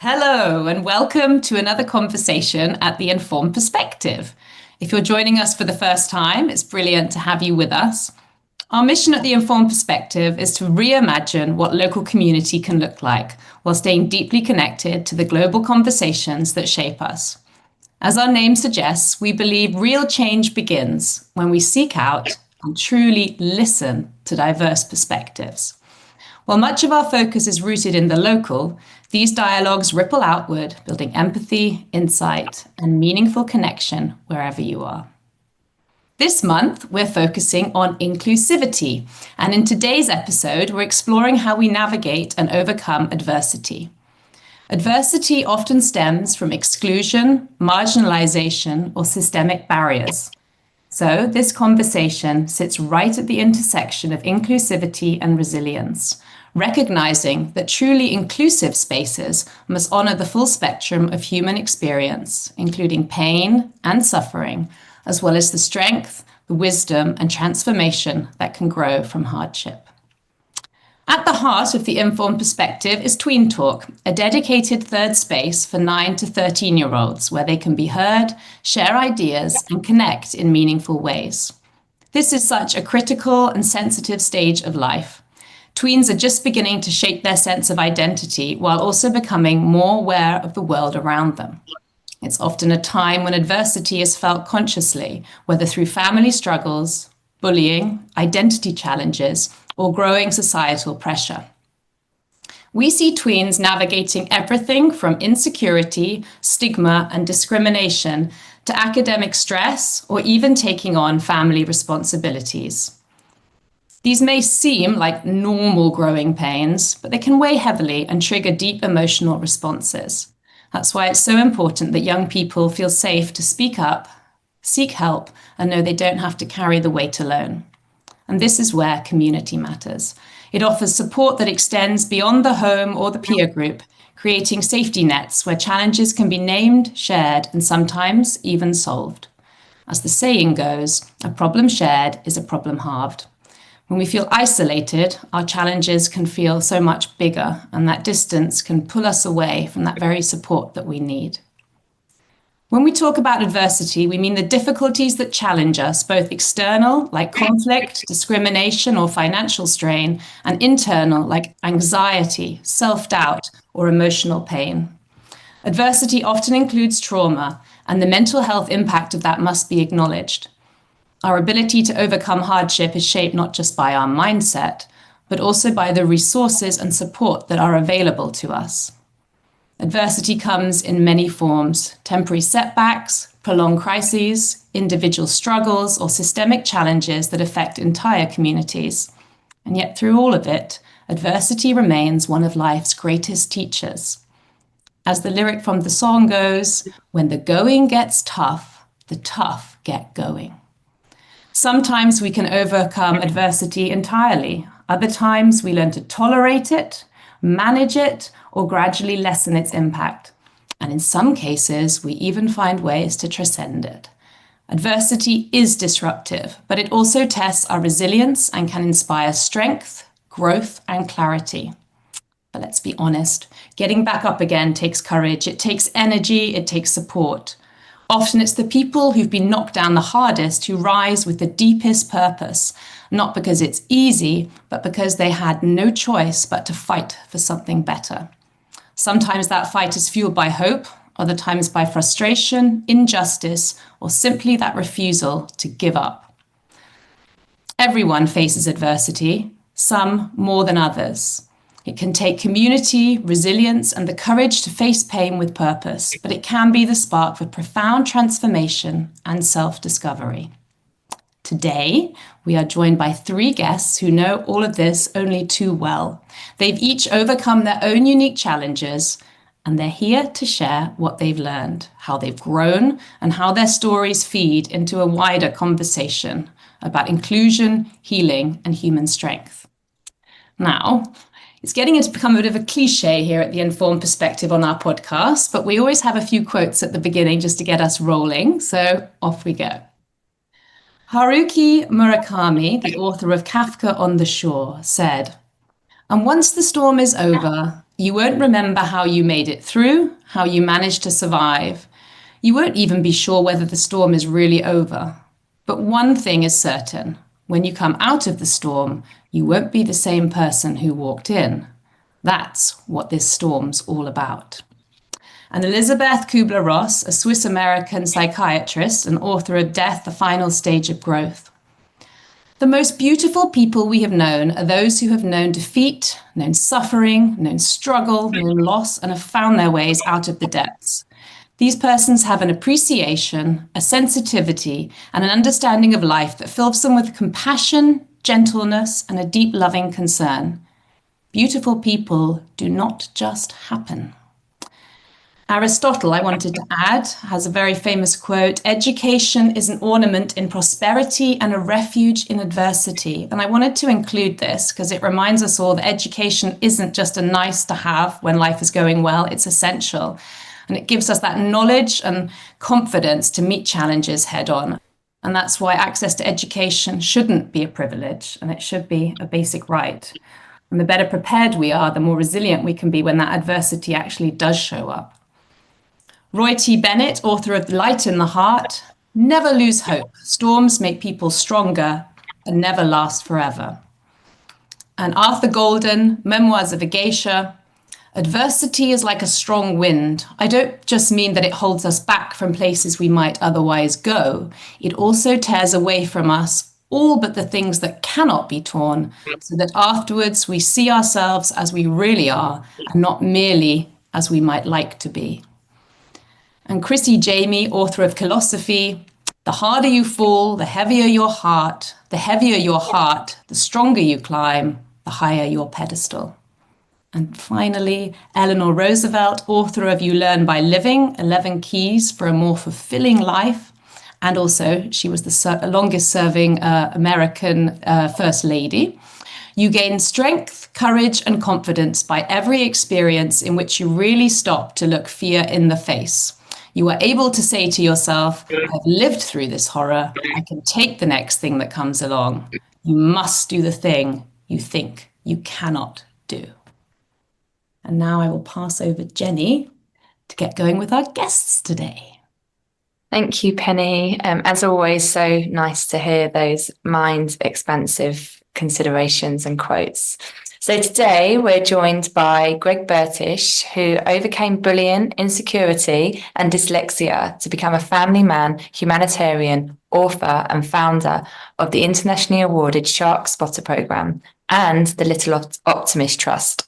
Hello, and welcome to another conversation at the Informed Perspective. If you're joining us for the first time, it's brilliant to have you with us. Our mission at the Informed Perspective is to reimagine what local community can look like while staying deeply connected to the global conversations that shape us. As our name suggests, we believe real change begins when we seek out and truly listen to diverse perspectives. While much of our focus is rooted in the local, these dialogues ripple outward, building empathy, insight, and meaningful connection wherever you are. This month, we're focusing on inclusivity, and in today's episode, we're exploring how we navigate and overcome adversity. Adversity often stems from exclusion, marginalization, or systemic barriers. So this conversation sits right at the intersection of inclusivity and resilience, recognizing that truly inclusive spaces must honor the full spectrum of human experience, including pain and suffering, as well as the strength, the wisdom, and transformation that can grow from hardship. At the heart of the Informed Perspective is Tween Talk, a dedicated third space for 9 to 13-year-olds where they can be heard, share ideas, and connect in meaningful ways. This is such a critical and sensitive stage of life. Tweens are just beginning to shape their sense of identity while also becoming more aware of the world around them. It's often a time when adversity is felt consciously, whether through family struggles, bullying, identity challenges, or growing societal pressure. We see tweens navigating everything from insecurity, stigma, and discrimination to academic stress, or even taking on family responsibilities. These may seem like normal growing pains, but they can weigh heavily and trigger deep emotional responses. That's why it's so important that young people feel safe to speak up, seek help, and know they don't have to carry the weight alone. And this is where community matters. It offers support that extends beyond the home or the peer group, creating safety nets where challenges can be named, shared, and sometimes even solved. As the saying goes, a problem shared is a problem halved. When we feel isolated, our challenges can feel so much bigger, and that distance can pull us away from that very support that we need. When we talk about adversity, we mean the difficulties that challenge us, both external, like conflict, discrimination, or financial strain, and internal, like anxiety, self-doubt, or emotional pain. Adversity often includes trauma, and the mental health impact of that must be acknowledged. Our ability to overcome hardship is shaped not just by our mindset, but also by the resources and support that are available to us. Adversity comes in many forms: temporary setbacks, prolonged crises, individual struggles, or systemic challenges that affect entire communities. And yet through all of it, adversity remains one of life's greatest teachers. As the lyric from the song goes, when the going gets tough, the tough get going. Sometimes we can overcome adversity entirely. Other times we learn to tolerate it, manage it, or gradually lessen its impact. And in some cases, we even find ways to transcend it. Adversity is disruptive, but it also tests our resilience and can inspire strength, growth, and clarity. But let's be honest, getting back up again takes courage, it takes energy, it takes support. Often it's the people who've been knocked down the hardest who rise with the deepest purpose, not because it's easy, but because they had no choice but to fight for something better. Sometimes that fight is fueled by hope, other times by frustration, injustice, or simply that refusal to give up. Everyone faces adversity, some more than others. It can take community, resilience, and the courage to face pain with purpose, but it can be the spark for profound transformation and self-discovery. Today, we are joined by 3 guests who know all of this only too well. They've each overcome their own unique challenges, and they're here to share what they've learned, how they've grown, and how their stories feed into a wider conversation about inclusion, healing, and human strength. Now, it's getting to become a bit of a cliche here at the Informed Perspective on our podcast, but we always have a few quotes at the beginning just to get us rolling, so off we go. Haruki Murakami, the author of Kafka on the Shore, said, And once the storm is over, you won't remember how you made it through, how you managed to survive. You won't even be sure whether the storm is really over. But one thing is certain. When you come out of the storm, you won't be the same person who walked in. That's what this storm's all about. And Elisabeth Kubler-Ross, a Swiss-American psychiatrist and author of Death, the Final Stage of Growth. The most beautiful people we have known are those who have known defeat, known suffering, known struggle, known loss, and have found their ways out of the depths. These persons have an appreciation, a sensitivity, and an understanding of life that fills them with compassion, gentleness, and a deep loving concern. Beautiful people do not just happen. Aristotle, I wanted to add, has a very famous quote, "Education is an ornament in prosperity and a refuge in adversity." And I wanted to include this because it reminds us all that education isn't just a nice to have when life is going well, it's essential. And it gives us that knowledge and confidence to meet challenges head on. And that's why access to education shouldn't be a privilege, and it should be a basic right. And the better prepared we are, the more resilient we can be when that adversity actually does show up. Roy T. Bennett, author of Light in the Heart, never lose hope. Storms make people stronger and never last forever. And Arthur Golden, Memoirs of a Geisha, adversity is like a strong wind. I don't just mean that it holds us back from places we might otherwise go. It also tears away from us all but the things that cannot be torn, so that afterwards we see ourselves as we really are and not merely as we might like to be. And Chrissy Jamie, author of Philosophy, the harder you fall, the heavier your heart. The heavier your heart, the stronger you climb, the higher your pedestal. And finally, Eleanor Roosevelt, author of You Learn by Living, 11 Keys for a More Fulfilling Life. And also, she was the longest serving American First Lady. You gain strength, courage, and confidence by every experience in which you really stop to look fear in the face. You are able to say to yourself, I've lived through this horror. I can take the next thing that comes along. You must do the thing you think you cannot do. And now I will pass over Jenny to get going with our guests today. Thank you, Penny. As always, so nice to hear those mind-expansive considerations and quotes. So today we're joined by Greg Burtish, who overcame bullying, insecurity, and dyslexia to become a family man, humanitarian, author, and founder of the internationally awarded Shark Spotter Program and the Little Optimist Trust.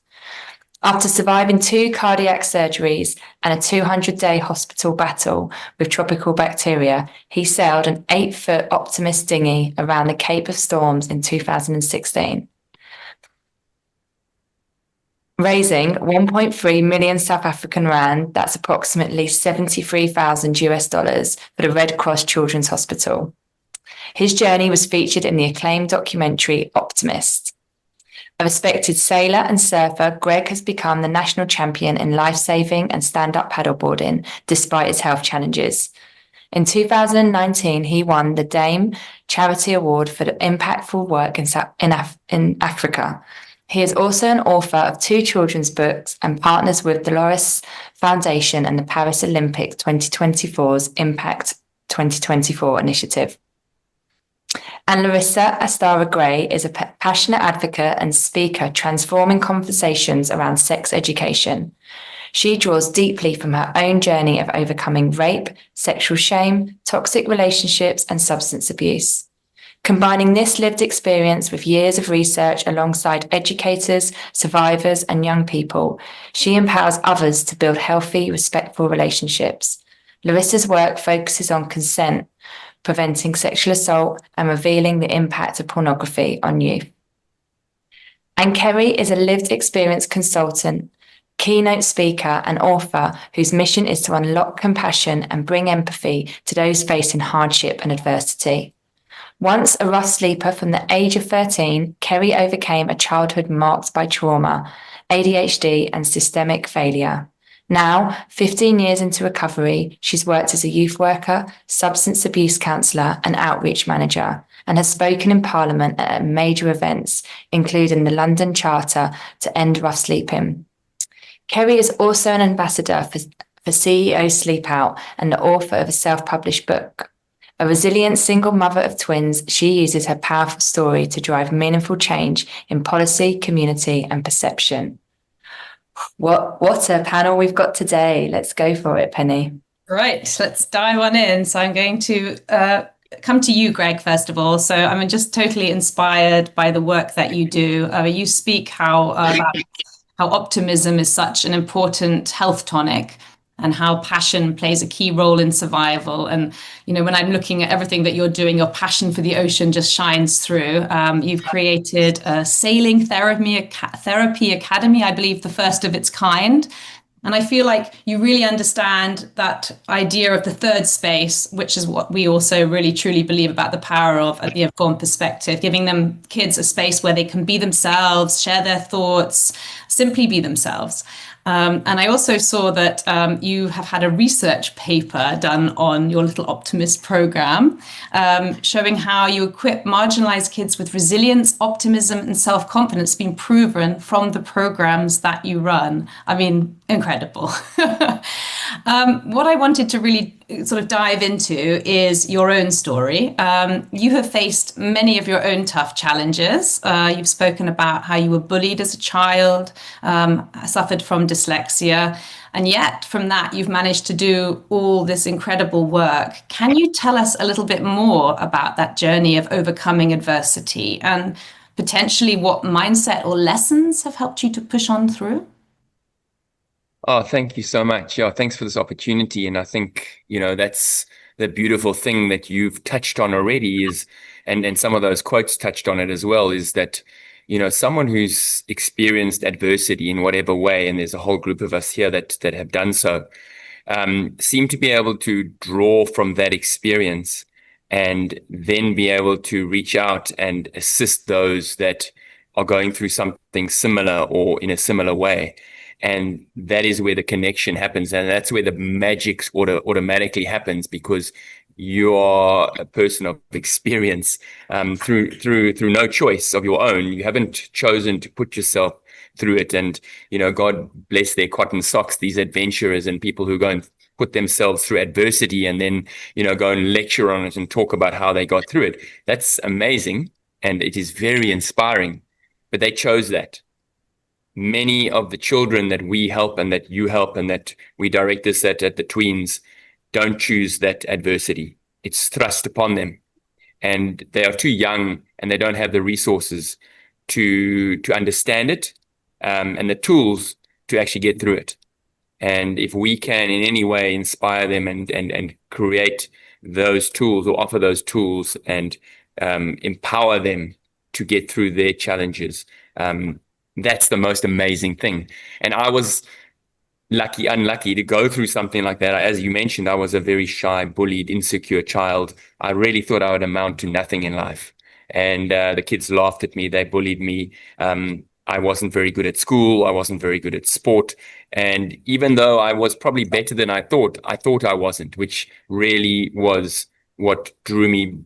After surviving 2 cardiac surgeries and a 200-day hospital battle with tropical bacteria, he sailed an 8-foot Optimist dinghy around the Cape of Storms in 2016. Raising 1.3 million South African rand, that's approximately $73,000 for the Red Cross Children's Hospital. His journey was featured in the acclaimed documentary Optimist. A respected sailor and surfer, Greg has become the national champion in life-saving and stand-up paddleboarding despite his health challenges. In 2019, he won the Dame Charity Award for the impactful work in Africa. He is also an author of 2 children's books and partners with the Larissa Foundation and the Paris Olympic 2024's Impact 2024 initiative. And Larissa Astara Gray is a passionate advocate and speaker transforming conversations around sex education. She draws deeply from her own journey of overcoming rape, sexual shame, toxic relationships, and substance abuse. Combining this lived experience with years of research alongside educators, survivors, and young people, she empowers others to build healthy, respectful relationships. Larissa's work focuses on consent, preventing sexual assault, and revealing the impact of pornography on youth. And Kerri is a lived experience consultant, keynote speaker, and author whose mission is to unlock compassion and bring empathy to those facing hardship and adversity. Once a rough sleeper from the age of 13, Kerri overcame a childhood marked by trauma, ADHD, and systemic failure. Now, 15 years into recovery, she's worked as a youth worker, substance abuse counsellor, and outreach manager, and has spoken in Parliament at major events, including the London Charter to end rough sleeping. Kerri is also an ambassador for CEO Sleep Out and the author of a self-published book. A resilient single mother of twins, she uses her powerful story to drive meaningful change in policy, community, and perception. What a panel we've got today. Let's go for it, Penny. Right, let's dive on in. So I'm going to come to you, Greg, first of all. So I'm just totally inspired by the work that you do. You speak how optimism is such an important health tonic, and how passion plays a key role in survival. And, you know, when I'm looking at everything that you're doing, your passion for the ocean just shines through. You've created a sailing therapy academy, I believe the first of its kind. And I feel like you really understand that idea of the third space, which is what we also really truly believe about the power of at the Informed Perspective, giving them kids a space where they can be themselves, share their thoughts, simply be themselves. And I also saw that you have had a research paper done on your Little Optimist program, showing how you equip marginalized kids with resilience, optimism, and self-confidence being proven from the programs that you run. I mean, incredible. What I wanted to really sort of dive into is your own story. You have faced many of your own tough challenges. You've spoken about how you were bullied as a child, suffered from dyslexia, and yet from that you've managed to do all this incredible work. Can you tell us a little bit more about that journey of overcoming adversity and potentially what mindset or lessons have helped you to push on through? Oh, thank you so much. Yeah, thanks for this opportunity. And I think, that's the beautiful thing that you've touched on already is, and some of those quotes touched on it as well, is that, someone who's experienced adversity in whatever way, and there's a whole group of us here that have done so, seem to be able to draw from that experience and then be able to reach out and assist those that are going through something similar or in a similar way. And that is where the connection happens. And that's where the magic automatically happens, because you are a person of experience through no choice of your own. You haven't chosen to put yourself through it. And, God bless their cotton socks, these adventurers and people who go and put themselves through adversity and then, go and lecture on it and talk about how they got through it. That's amazing. And it is very inspiring. But they chose that. Many of the children that we help and that you help and that we direct this at the tweens don't choose that adversity. It's thrust upon them, and they are too young and they don't have the resources to understand it, and the tools to actually get through it. And if we can in any way inspire them and create those tools or offer those tools and empower them to get through their challenges, that's the most amazing thing. And I was unlucky to go through something like that. As you mentioned, I was a very shy, bullied, insecure child. I really thought I would amount to nothing in life. And the kids laughed at me. They bullied me. I wasn't very good at school. I wasn't very good at sport. And even though I was probably better than I thought I wasn't, which really was what drew me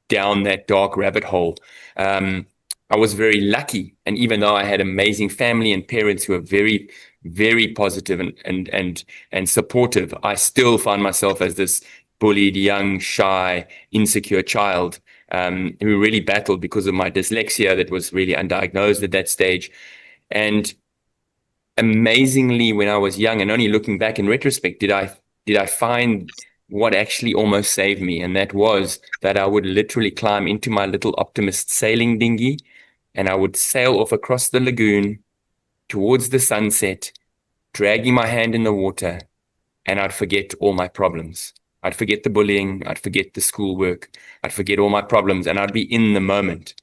down that dark rabbit hole. I was very lucky. And even though I had amazing family and parents who were very, very positive and supportive, I still found myself as this bullied, young, shy, insecure child who really battled because of my dyslexia that was really undiagnosed at that stage. And amazingly, when I was young and only looking back in retrospect, did I find what actually almost saved me. And that was that I would literally climb into my Little Optimist sailing dinghy, and I would sail off across the lagoon towards the sunset, dragging my hand in the water, and I'd forget all my problems. I'd forget the bullying, I'd forget the schoolwork, I'd forget all my problems, and I'd be in the moment.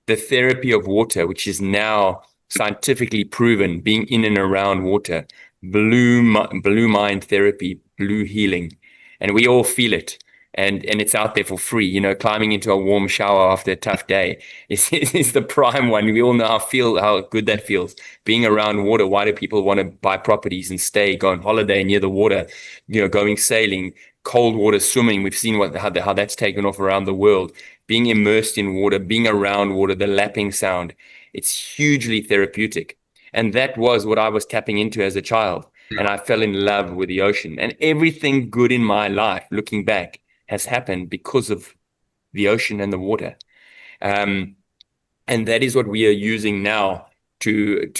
The therapy of water, which is now scientifically proven, being in and around water, blue mind therapy, blue healing, and we all feel it. And it's out there for free. Climbing into a warm shower after a tough day is the prime one. We all know how good that feels. Being around water. Why do people want to buy properties and go on holiday near the water? Going sailing, cold water swimming. We've seen how that's taken off around the world. Being immersed in water, being around water, the lapping sound, it's hugely therapeutic. And that was what I was tapping into as a child. And I fell in love with the ocean. And everything good in my life, looking back, has happened because of the ocean and the water. And that is what we are using now to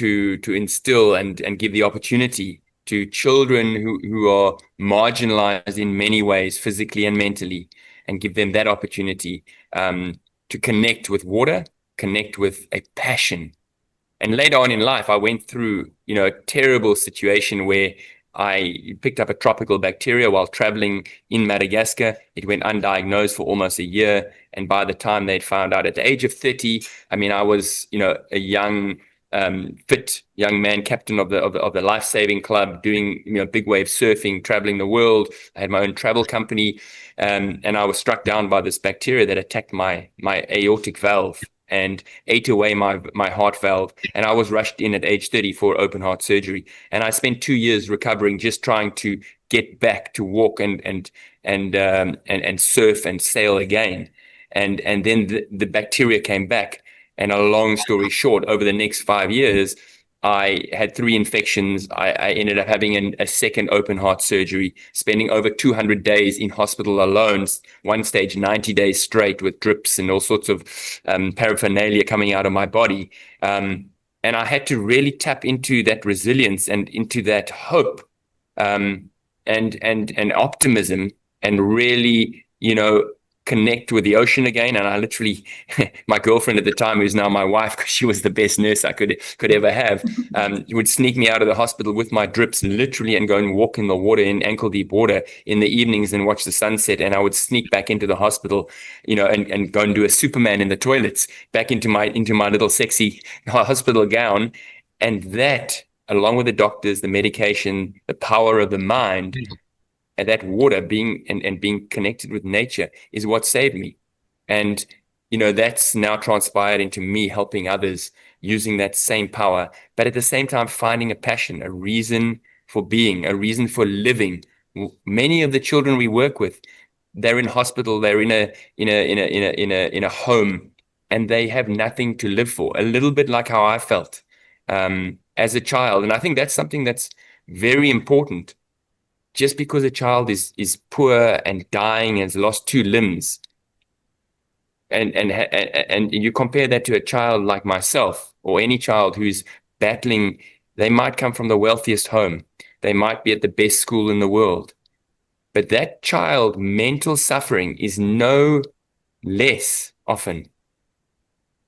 instill and give the opportunity to children who are marginalized in many ways, physically and mentally, and give them that opportunity to connect with water, connect with a passion. And later on in life, I went through, a terrible situation where I picked up a tropical bacteria while traveling in Madagascar. It went undiagnosed for almost a year. And by the time they'd found out at the age of 30, I was, a young, fit young man, captain of the life-saving club, doing, big wave surfing, traveling the world. I had my own travel company. And I was struck down by this bacteria that attacked my aortic valve and ate away my heart valve. And I was rushed in at age 30 for open heart surgery. And I spent 2 years recovering, just trying to get back to walk and surf and sail again. And then the bacteria came back. And a long story short, over the next 5 years, I had 3 infections. I ended up having a second open heart surgery, spending over 200 days in hospital alone, one stage 90 days straight with drips and all sorts of paraphernalia coming out of my body. And I had to really tap into that resilience and into that hope and optimism, and really, connect with the ocean again. And I literally, my girlfriend at the time, who's now my wife, because she was the best nurse I could ever have, would sneak me out of the hospital with my drips, literally, and go and walk in the water, in ankle deep water in the evenings, and watch the sunset. And I would sneak back into the hospital, and go and do a Superman in the toilets, back into my little sexy hospital gown. And that, along with the doctors, the medication, the power of the mind, and that water being connected with nature, is what saved me. And that's now transpired into me helping others using that same power, but at the same time finding a passion, a reason for being, a reason for living. Many of the children we work with, they're in hospital, they're in a home, and they have nothing to live for. A little bit like how I felt as a child. And I think that's something that's very important. Just because a child is poor and dying and has lost 2 limbs, and you compare that to a child like myself, or any child who's battling, they might come from the wealthiest home, they might be at the best school in the world, but that child mental suffering is no less often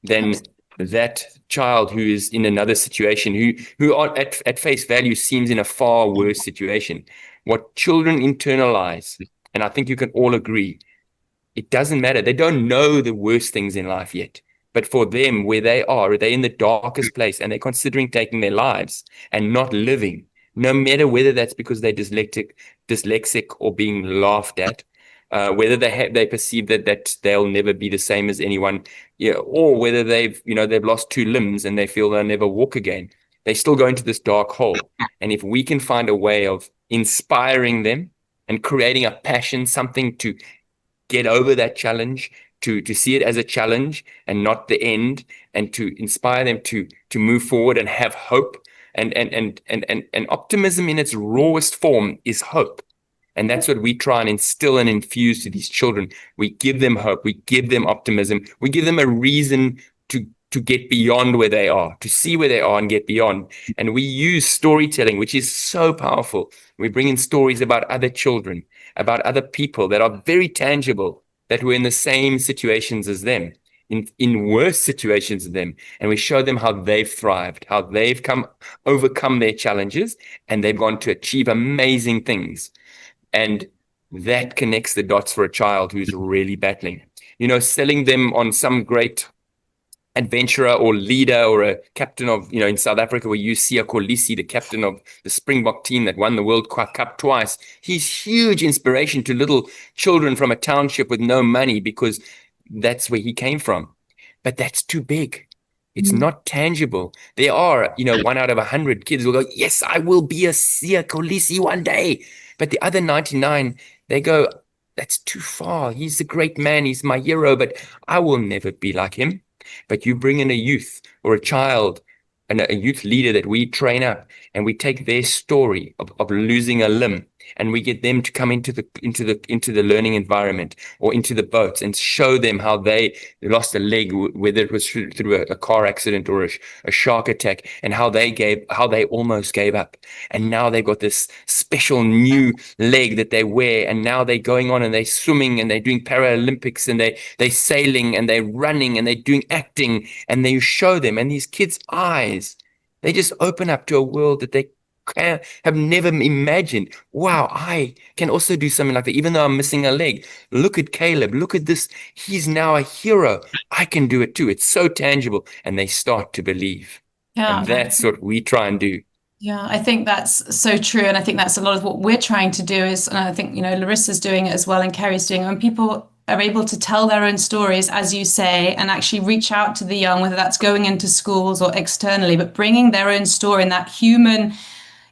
than that child who is in another situation, who at face value seems in a far worse situation. What children internalize, and I think you can all agree, it doesn't matter. They don't know the worst things in life yet. But for them, where they are, they're in the darkest place, and they're considering taking their lives and not living, no matter whether that's because they're dyslexic or being laughed at, whether they perceive that they'll never be the same as anyone, or whether they've lost 2 limbs and they feel they'll never walk again. They still go into this dark hole. And if we can find a way of inspiring them and creating a passion, something to get over that challenge, to see it as a challenge and not the end, and to inspire them to move forward and have hope. And optimism in its rawest form is hope. And that's what we try and instill and infuse to these children. We give them hope. We give them optimism. We give them a reason to get beyond where they are, to see where they are and get beyond. And we use storytelling, which is so powerful. We bring in stories about other children, about other people that are very tangible, that were in the same situations as them, in worse situations than them. And we show them how they've thrived, how they've overcome their challenges, and they've gone to achieve amazing things. And that connects the dots for a child who's really battling. Selling them on some great adventurer or leader or a captain of, in South Africa, we use Siya Kolisi, the captain of the Springbok team that won the World Cup twice. He's huge inspiration to little children from a township with no money, because that's where he came from. But that's too big. It's not tangible. There are, 1 out of 100 kids will go, yes, I will be a Siya Kolisi one day. But the other 99, they go, that's too far. He's a great man. He's my hero, but I will never be like him. But you bring in a youth or a child and a youth leader that we train up, and we take their story of losing a limb, and we get them to come into the learning environment or into the boats and show them how they lost a leg, whether it was through a car accident or a shark attack, and how they almost gave up, and now they've got this special new leg that they wear, and now they're going on and they're swimming and they're doing Paralympics, and they're sailing and they're running and they're doing acting, and then you show them, and these kids' eyes, they just open up to a world that they have never imagined. Wow, I can also do something like that, even though I'm missing a leg. Look at Caleb. Look at this. He's now a hero. I can do it too. It's so tangible. And they start to believe. Yeah. And that's what we try and do. Yeah, I think that's so true. And I think that's a lot of what we're trying to do is, and I think, Larissa's doing it as well, and Kerri's doing it. When people are able to tell their own stories, as you say, and actually reach out to the young, whether that's going into schools or externally, but bringing their own story and that human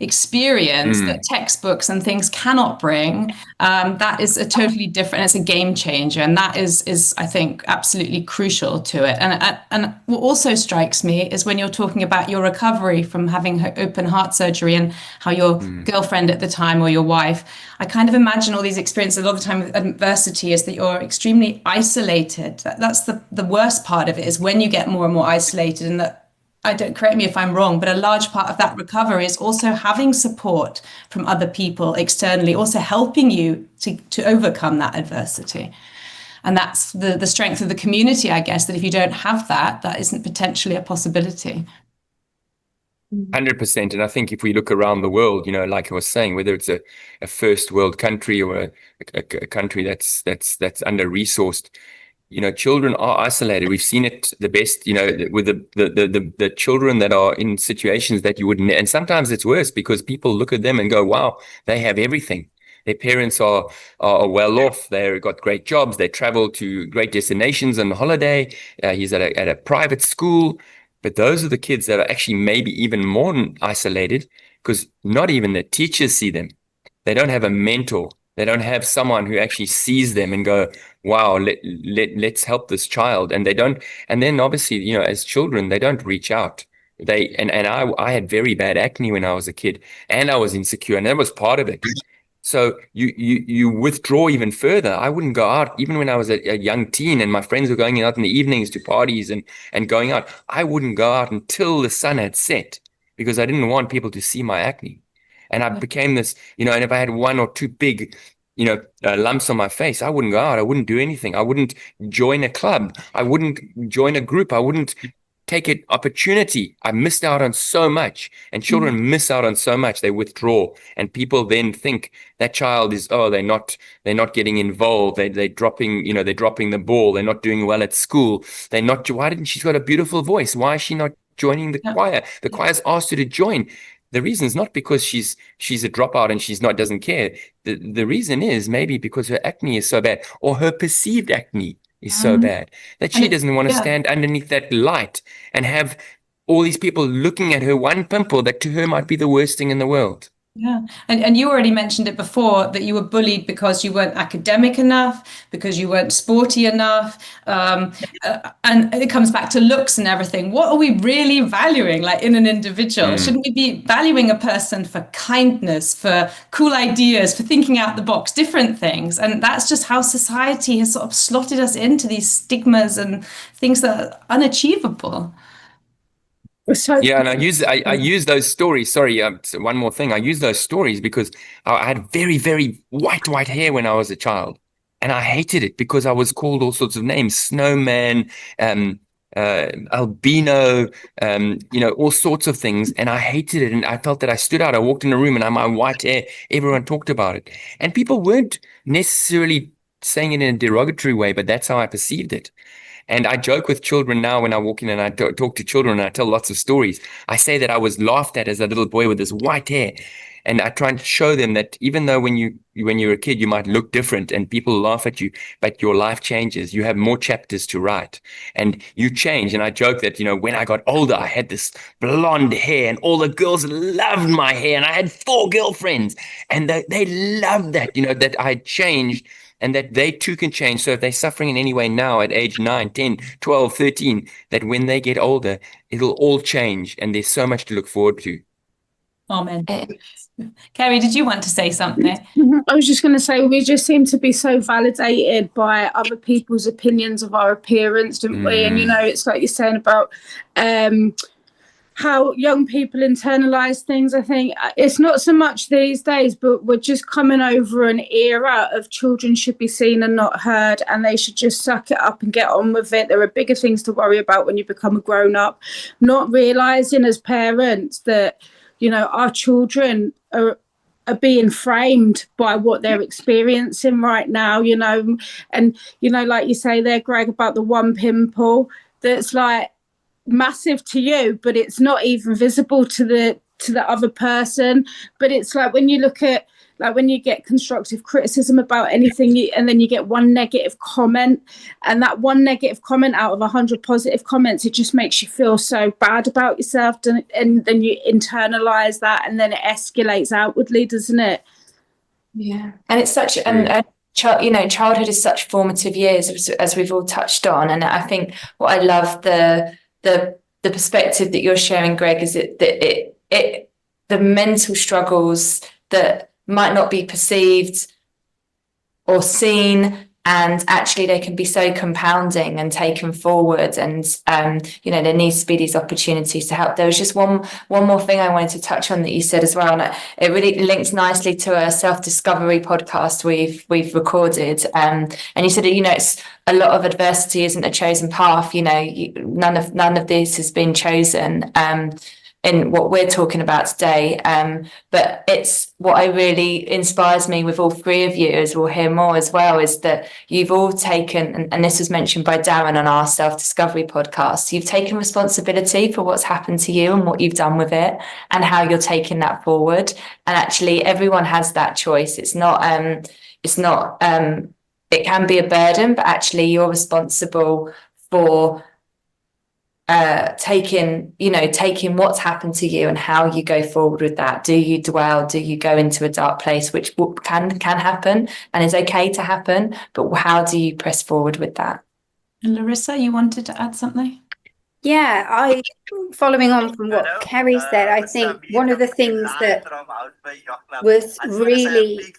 experience that textbooks and things cannot bring, that is a totally different, it's a game changer, and that is I think absolutely crucial to it. And what also strikes me is when you're talking about your recovery from having open heart surgery and how your girlfriend at the time or your wife, I kind of imagine all these experiences a lot of the time with adversity is that you're extremely isolated. That's the worst part of it, is when you get more and more isolated, and that, correct me if I'm wrong, but a large part of that recovery is also having support from other people externally, also helping you to overcome that adversity. And that's the strength of the community, I guess, that if you don't have that, that isn't potentially a possibility. 100%. And I think if we look around the world, like I was saying, whether it's a first world country or a country that's under-resourced, children are isolated. We've seen it the best, with the children that are in situations that you wouldn't, and sometimes it's worse because people look at them and go, wow, they have everything. Their parents are well off. They've got great jobs. They travel to great destinations on holiday. He's at a private school. But those are the kids that are actually maybe even more isolated, because not even the teachers see them. They don't have a mentor. They don't have someone who actually sees them and go, wow, let's help this child. And they don't. And then obviously, as children, they don't reach out. I had very bad acne when I was a kid, and I was insecure, and that was part of it. So you withdraw even further. I wouldn't go out, even when I was a young teen and my friends were going out in the evenings to parties and going out. I wouldn't go out until the sun had set, because I didn't want people to see my acne. And I became this, and if I had one or two big, lumps on my face, I wouldn't go out. I wouldn't do anything. I wouldn't join a club. I wouldn't join a group. I wouldn't take an opportunity. I missed out on so much, and children miss out on so much. They withdraw, and people then think that child is, they're not getting involved. They're dropping the ball. They're not doing well at school. Why didn't she's got a beautiful voice? Why is she not joining the choir? The choir's asked her to join. The reason is not because she's a dropout and doesn't care. The reason is maybe because her acne is so bad, or her perceived acne is so bad, that she doesn't want to stand underneath that light and have all these people looking at her one pimple that to her might be the worst thing in the world. Yeah. And you already mentioned it before, that you were bullied because you weren't academic enough, because you weren't sporty enough. And it comes back to looks and everything. What are we really valuing, like, in an individual? Shouldn't we be valuing a person for kindness, for cool ideas, for thinking out the box, different things? And that's just how society has sort of slotted us into these stigmas and things that are unachievable. Yeah, and I use those stories. Sorry, one more thing. I use those stories because I had very, very white hair when I was a child, and I hated it because I was called all sorts of names: snowman, albino, all sorts of things, and I hated it. And I felt that I stood out. I walked in a room and I had my white hair. Everyone talked about it, and people weren't necessarily saying it in a derogatory way, but that's how I perceived it. And I joke with children now when I walk in and I talk to children and I tell lots of stories. I say that I was laughed at as a little boy with this white hair. And I try and show them that even though when you're a kid, you might look different and people laugh at you, but your life changes. You have more chapters to write and you change. And I joke that, when I got older, I had this blonde hair and all the girls loved my hair and I had 4 girlfriends and they loved that, that I had changed and that they too can change. So if they're suffering in any way now at age 9, 10, 12, 13, that when they get older, it'll all change and there's so much to look forward to. Amen. Kerri, did you want to say something? I was just going to say, we just seem to be so validated by other people's opinions of our appearance, don't we? And, it's like you're saying about how young people internalize things. I think it's not so much these days, but we're just coming over an era of children should be seen and not heard, and they should just suck it up and get on with it. There are bigger things to worry about when you become a grown up, not realizing as parents that, our children are being framed by what they're experiencing right now, and, like you say there, Greg, about the one pimple that's like massive to you, but it's not even visible to the other person. But it's like when you look at, like when you get constructive criticism about anything and then you get one negative comment, and that one negative comment out of 100 positive comments, it just makes you feel so bad about yourself, and then you internalize that and then it escalates outwardly, doesn't it? Yeah. And it's such childhood is such formative years, as we've all touched on. And I think what I love the perspective that you're sharing, Greg, is that the mental struggles that might not be perceived or seen, and actually they can be so compounding and taken forward, and there needs to be these opportunities to help. There was just one more thing I wanted to touch on that you said as well, and it really links nicely to a self-discovery podcast we've recorded, and you said that it's a lot of adversity isn't a chosen path. None of this has been chosen in what we're talking about today, but it's what I really inspires me with all 3 of you, as we'll hear more as well, is that you've all taken, and this was mentioned by Darren on our self-discovery podcast, you've taken responsibility for what's happened to you and what you've done with it and how you're taking that forward. And actually everyone has that choice. It can be a burden, but actually you're responsible for taking what's happened to you and how you go forward with that. Do you dwell? Do you go into a dark place, which can happen and is okay to happen, but how do you press forward with that? And Larissa, you wanted to add something? Yeah, following on from what Kerri said, I think one of the things that was really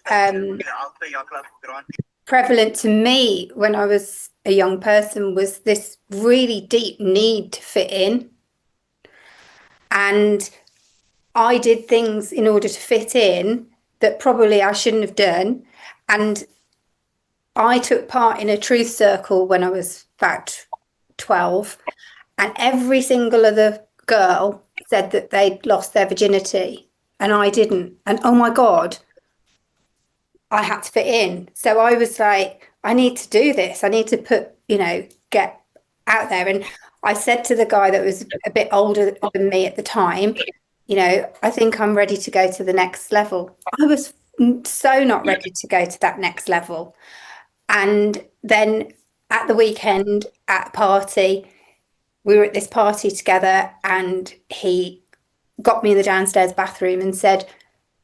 prevalent to me when I was a young person was this really deep need to fit in. And I did things in order to fit in that probably I shouldn't have done. And I took part in a truth circle when I was about 12, and every single other girl said that they'd lost their virginity and I didn't. And oh my God, I had to fit in. So I was like, I need to do this. I need to get out there. And I said to the guy that was a bit older than me at the time, I think I'm ready to go to the next level. I was so not ready to go to that next level. And then at the weekend at a party, we were at this party together, and he got me in the downstairs bathroom and said,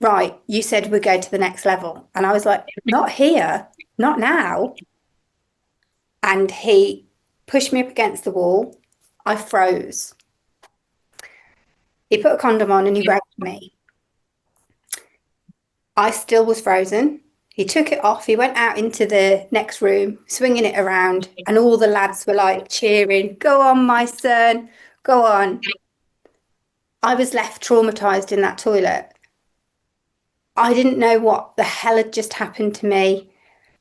right, you said we'd go to the next level. And I was like, not here, not now. And he pushed me up against the wall. I froze. He put a condom on and he raped me. I still was frozen. He took it off. He went out into the next room, swinging it around, and all the lads were like cheering, go on, my son, go on. I was left traumatized in that toilet. I didn't know what the hell had just happened to me.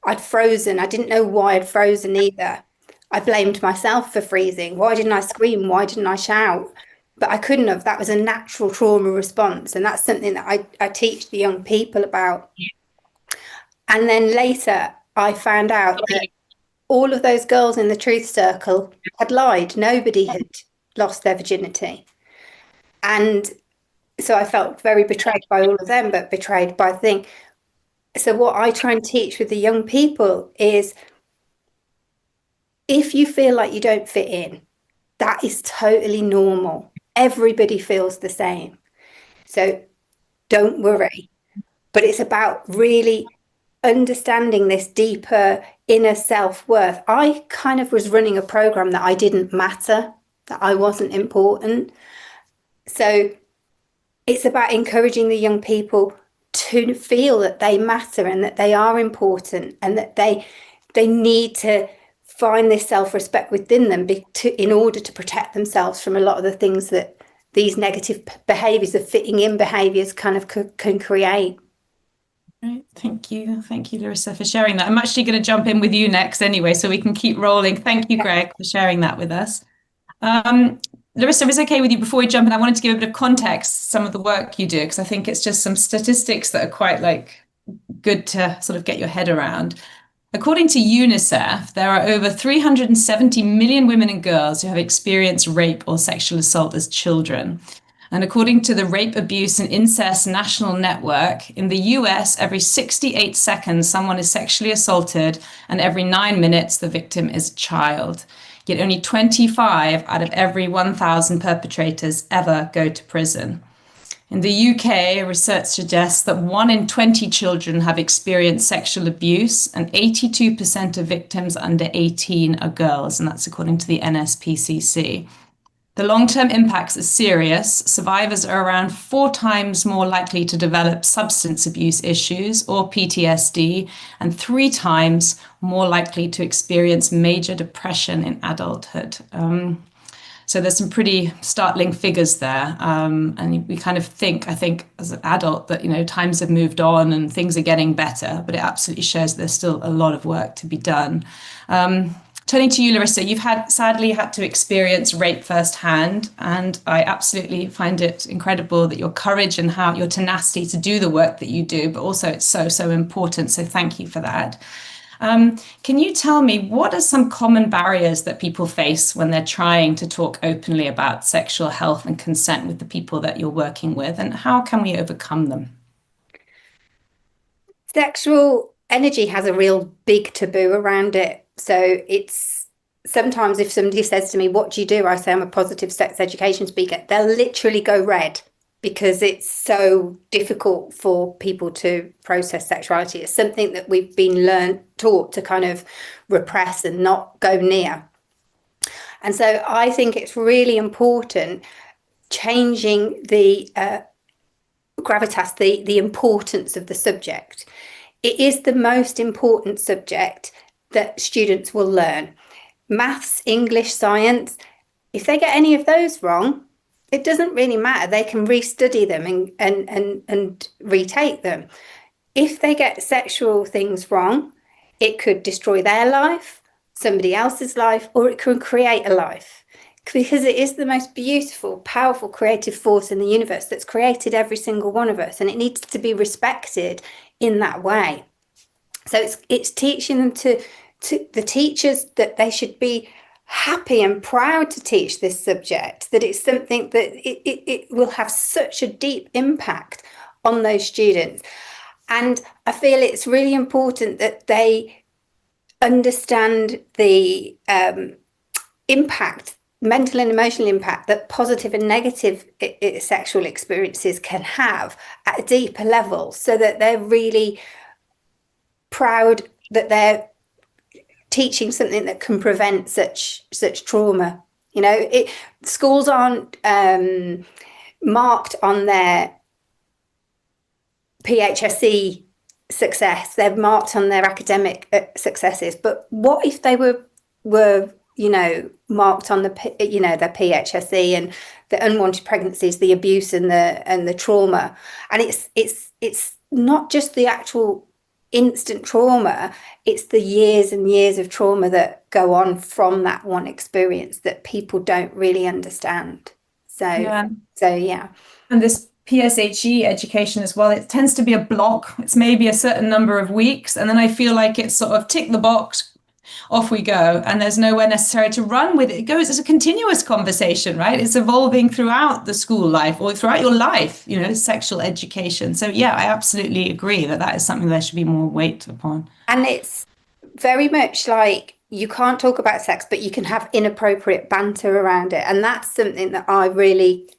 I'd frozen. I didn't know why I'd frozen either. I blamed myself for freezing. Why didn't I scream? Why didn't I shout? But I couldn't have. That was a natural trauma response. And that's something that I teach the young people about. And then later, I found out that all of those girls in the truth circle had lied. Nobody had lost their virginity. And so I felt very betrayed by all of them, but betrayed by the thing. So what I try and teach with the young people is, if you feel like you don't fit in, that is totally normal. Everybody feels the same. So don't worry. But it's about really understanding this deeper inner self-worth. I kind of was running a program that I didn't matter, that I wasn't important. So it's about encouraging the young people to feel that they matter and that they are important, and that they need to find this self-respect within them in order to protect themselves from a lot of the things that these negative behaviours, of fitting in behaviours, kind of can create. Right. Thank you, Larissa, for sharing that. I'm actually going to jump in with you next anyway, so we can keep rolling. Thank you, Greg, for sharing that with us. Larissa, if it's okay with you, before we jump in, I wanted to give a bit of context, some of the work you do, because I think it's just some statistics that are quite good to sort of get your head around. According to UNICEF, there are over 370 million women and girls who have experienced rape or sexual assault as children. And according to the Rape, Abuse and Incest National Network, in the US, every 68 seconds, someone is sexually assaulted, and every 9 minutes, the victim is a child. Yet only 25 out of every 1,000 perpetrators ever go to prison. In the UK, research suggests that 1 in 20 children have experienced sexual abuse, and 82% of victims under 18 are girls, and that's according to the NSPCC. The long-term impacts are serious. Survivors are around 4 times more likely to develop substance abuse issues or PTSD, and 3 times more likely to experience major depression in adulthood. So there's some pretty startling figures there. And we kind of think, I think, as an adult that, times have moved on and things are getting better, but it absolutely shows there's still a lot of work to be done. Turning to you, Larissa, you've sadly had to experience rape firsthand, and I absolutely find it incredible that your courage and your tenacity to do the work that you do, but also it's so important. So thank you for that. Can you tell me, what are some common barriers that people face when they're trying to talk openly about sexual health and consent with the people that you're working with, and how can we overcome them? Sexual energy has a real big taboo around it. So it's sometimes, if somebody says to me, "What do you do?" I say, "I'm a positive sex education speaker." They'll literally go red, because it's so difficult for people to process sexuality. It's something that we've been taught to kind of repress and not go near. And so I think it's really important changing the gravitas, the importance of the subject. It is the most important subject that students will learn. Maths, English, science, if they get any of those wrong, it doesn't really matter. They can restudy them and retake them. If they get sexual things wrong, it could destroy their life, somebody else's life, or it could create a life. Because it is the most beautiful, powerful, creative force in the universe that's created every single one of us, and it needs to be respected in that way. So it's teaching them to the teachers that they should be happy and proud to teach this subject, that it's something that it will have such a deep impact on those students. And I feel it's really important that they understand the impact, mental and emotional impact, that positive and negative sexual experiences can have at a deeper level, so that they're really proud that they're teaching something that can prevent such trauma. Schools aren't marked on their PHSE success. They're marked on their academic successes. But what if they were marked on their PHSE and the unwanted pregnancies, the abuse and the trauma? And it's not just the actual instant trauma, it's the years and years of trauma that go on from that one experience that people don't really understand. So yeah. And this PSHE education as well, it tends to be a block. It's maybe a certain number of weeks, and then I feel like it's sort of tick the box, off we go, and there's nowhere necessarily to run with it. It goes as a continuous conversation, right? It's evolving throughout the school life or throughout your life, sexual education. So yeah, I absolutely agree that is something there should be more weight upon. And it's very much like, you can't talk about sex, but you can have inappropriate banter around it. And that's something that I really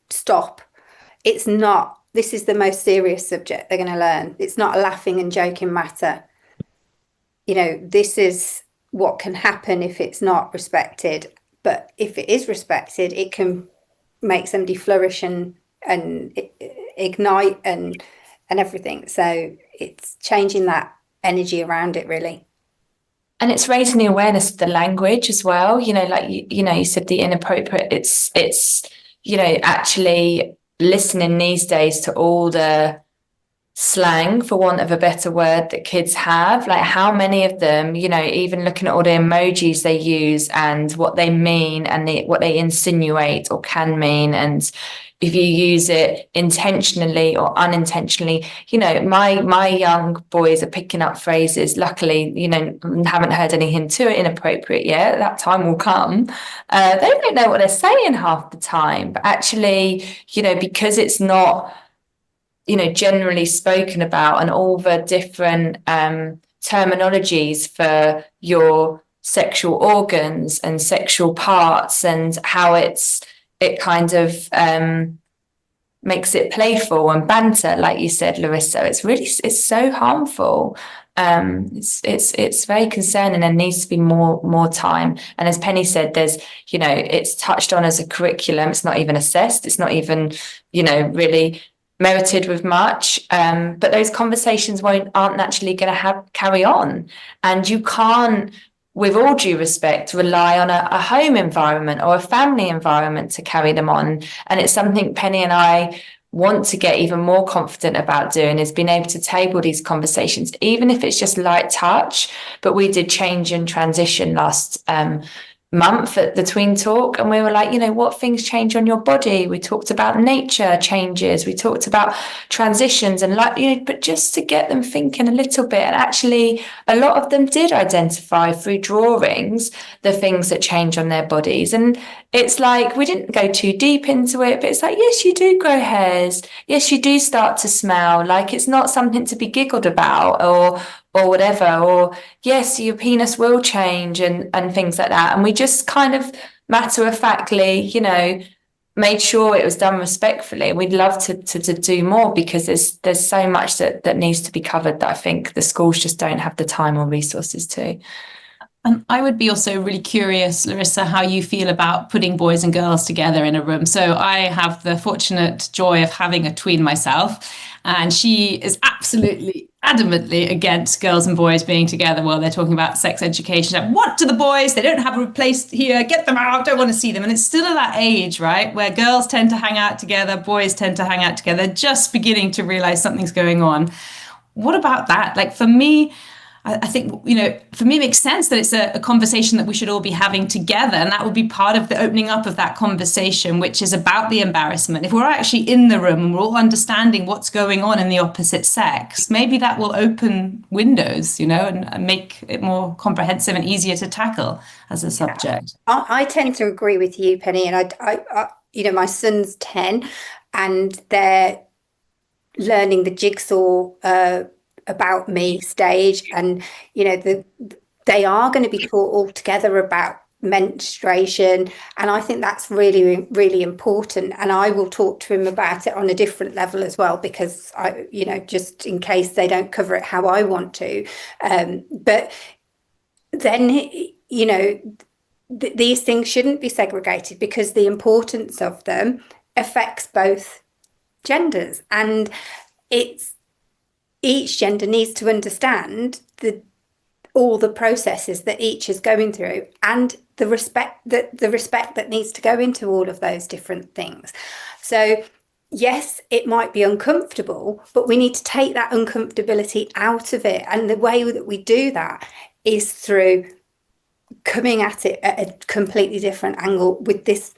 stop. It's not, this is the most serious subject they're going to learn. It's not a laughing and joking matter. This is what can happen if it's not respected. But if it is respected, it can make somebody flourish and ignite and everything. So it's changing that energy around it, really. And it's raising the awareness of the language as well. Like, you said the inappropriate, it's actually listening these days to all the slang, for want of a better word, that kids have. Like, how many of them, even looking at all the emojis they use and what they mean and what they insinuate or can mean. And if you use it intentionally or unintentionally, my young boys are picking up phrases. Luckily, haven't heard anything too inappropriate yet. That time will come. They don't know what they're saying half the time, but actually, because it's not, generally spoken about, and all the different terminologies for your sexual organs and sexual parts and how it kind of makes it playful and banter, like you said, Larissa. It's so harmful. It's very concerning, and needs to be more time. And as Penny said, there's, it's touched on as a curriculum. It's not even assessed. It's not even, really merited with much. But those conversations aren't naturally going to carry on. And you can't, with all due respect, rely on a home environment or a family environment to carry them on. And it's something Penny and I want to get even more confident about doing, is being able to table these conversations, even if it's just light touch. But we did change and transition last month at the Tween Talk, and we were like, what things change on your body. We talked about nature changes, we talked about transitions, and but just to get them thinking a little bit. And actually a lot of them did identify through drawings the things that change on their bodies. And it's like, we didn't go too deep into it, but it's like, yes, you do grow hairs, yes, you do start to smell. Like, it's not something to be giggled about or whatever, or yes, your penis will change and things like that. And we just kind of matter-of-factly, made sure it was done respectfully. We'd love to do more, because there's so much that needs to be covered that I think the schools just don't have the time or resources to. And I would be also really curious, Larissa, how you feel about putting boys and girls together in a room. So I have the fortunate joy of having a tween myself, and she is absolutely adamantly against girls and boys being together while they're talking about sex education. Like, what do the boys? They don't have a place here. Get them out. Don't want to see them. And it's still at that age, right, where girls tend to hang out together, boys tend to hang out together, just beginning to realize something's going on. What about that? Like, for me, I think, for me, it makes sense that it's a conversation that we should all be having together. And that would be part of the opening up of that conversation, which is about the embarrassment. If we're actually in the room and we're all understanding what's going on in the opposite sex, maybe that will open windows, and make it more comprehensive and easier to tackle as a subject. I tend to agree with you, Penny. And I my son's 10, and they're learning the jigsaw about me stage, and they are going to be taught all together about menstruation, and I think that's really, really important. And I will talk to him about it on a different level as well, because I just in case they don't cover it how I want to, but then these things shouldn't be segregated, because the importance of them affects both genders, and each gender needs to understand all the processes that each is going through, and the respect that needs to go into all of those different things. So yes, it might be uncomfortable, but we need to take that uncomfortability out of it. And the way that we do that is through coming at it at a completely different angle with this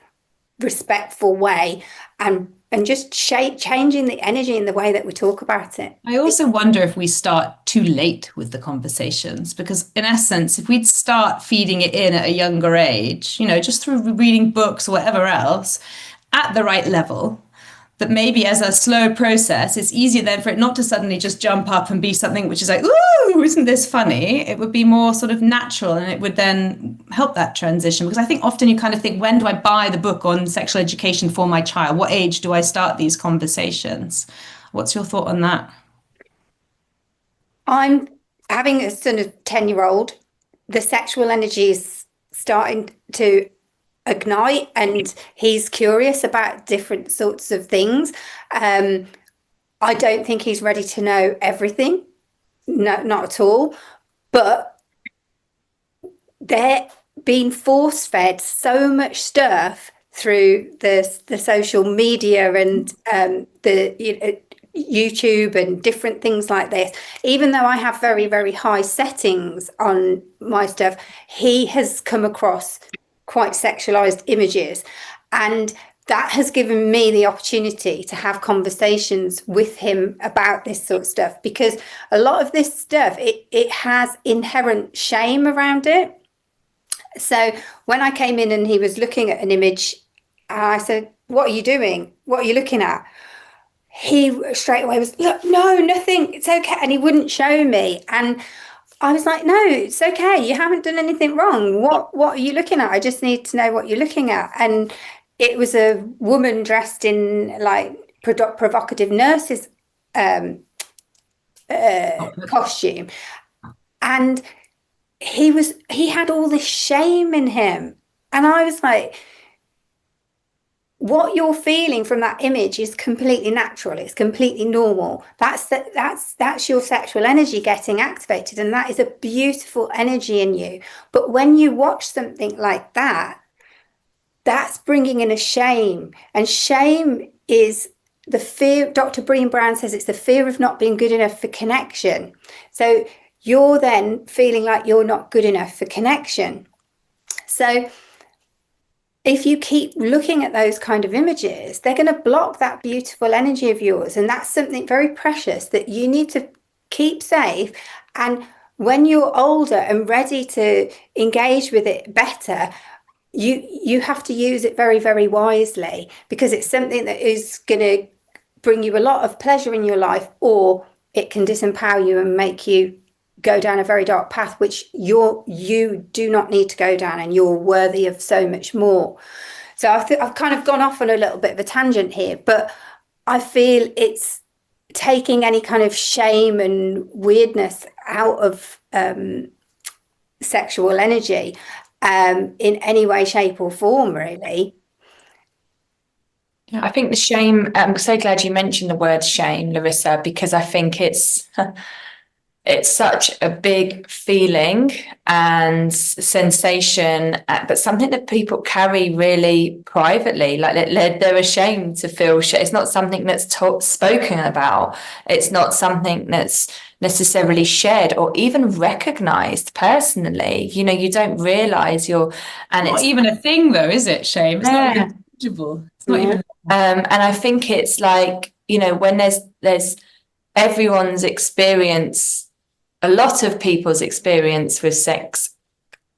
respectful way, and just changing the energy in the way that we talk about it. I also wonder if we start too late with the conversations, because in essence, if we'd start feeding it in at a younger age, just through reading books or whatever else, at the right level, that maybe as a slow process, it's easier then for it not to suddenly just jump up and be something which is like, ooh, isn't this funny? It would be more sort of natural, and it would then help that transition. Because I think often you kind of think, when do I buy the book on sexual education for my child? What age do I start these conversations? What's your thought on that? I'm having a son of 10-year-old. The sexual energy is starting to ignite, and he's curious about different sorts of things. I don't think he's ready to know everything. No, not at all. But they're being force-fed so much stuff through the social media and the YouTube and different things like this. Even though I have very, very high settings on my stuff, he has come across quite sexualized images, and that has given me the opportunity to have conversations with him about this sort of stuff, because a lot of this stuff, it has inherent shame around it. So when I came in and he was looking at an image, I said, "What are you doing? What are you looking at?" He straight away was, "Look, no, nothing, it's okay." And he wouldn't show me. And I was like, "No, it's okay. You haven't done anything wrong. What are you looking at? I just need to know what you're looking at." And it was a woman dressed in like provocative nurse's costume. And he had all this shame in him. And I was like, what you're feeling from that image is completely natural. It's completely normal. That's your sexual energy getting activated, and that is a beautiful energy in you. But when you watch something like that, that's bringing in a shame, and shame is the fear. Dr. Brené Brown says it's the fear of not being good enough for connection. So you're then feeling like you're not good enough for connection. So if you keep looking at those kind of images, they're going to block that beautiful energy of yours. And that's something very precious that you need to keep safe. And when you're older and ready to engage with it better, you have to use it very, very wisely, because it's something that is going to bring you a lot of pleasure in your life, or it can disempower you and make you go down a very dark path, which you do not need to go down, and you're worthy of so much more. So I've kind of gone off on a little bit of a tangent here, but I feel it's taking any kind of shame and weirdness out of sexual energy in any way, shape or form, really. I think the shame, I'm so glad you mentioned the word shame, Larissa, because I think it's such a big feeling and sensation, but something that people carry really privately, like they're ashamed to feel shame. It's not something that's spoken about. It's not something that's necessarily shared or even recognized personally. You don't realize and it's not even a thing though, is it? Shame. It's not even tangible. It's not even. And I think it's like, when there's everyone's experience. A lot of people's experience with sex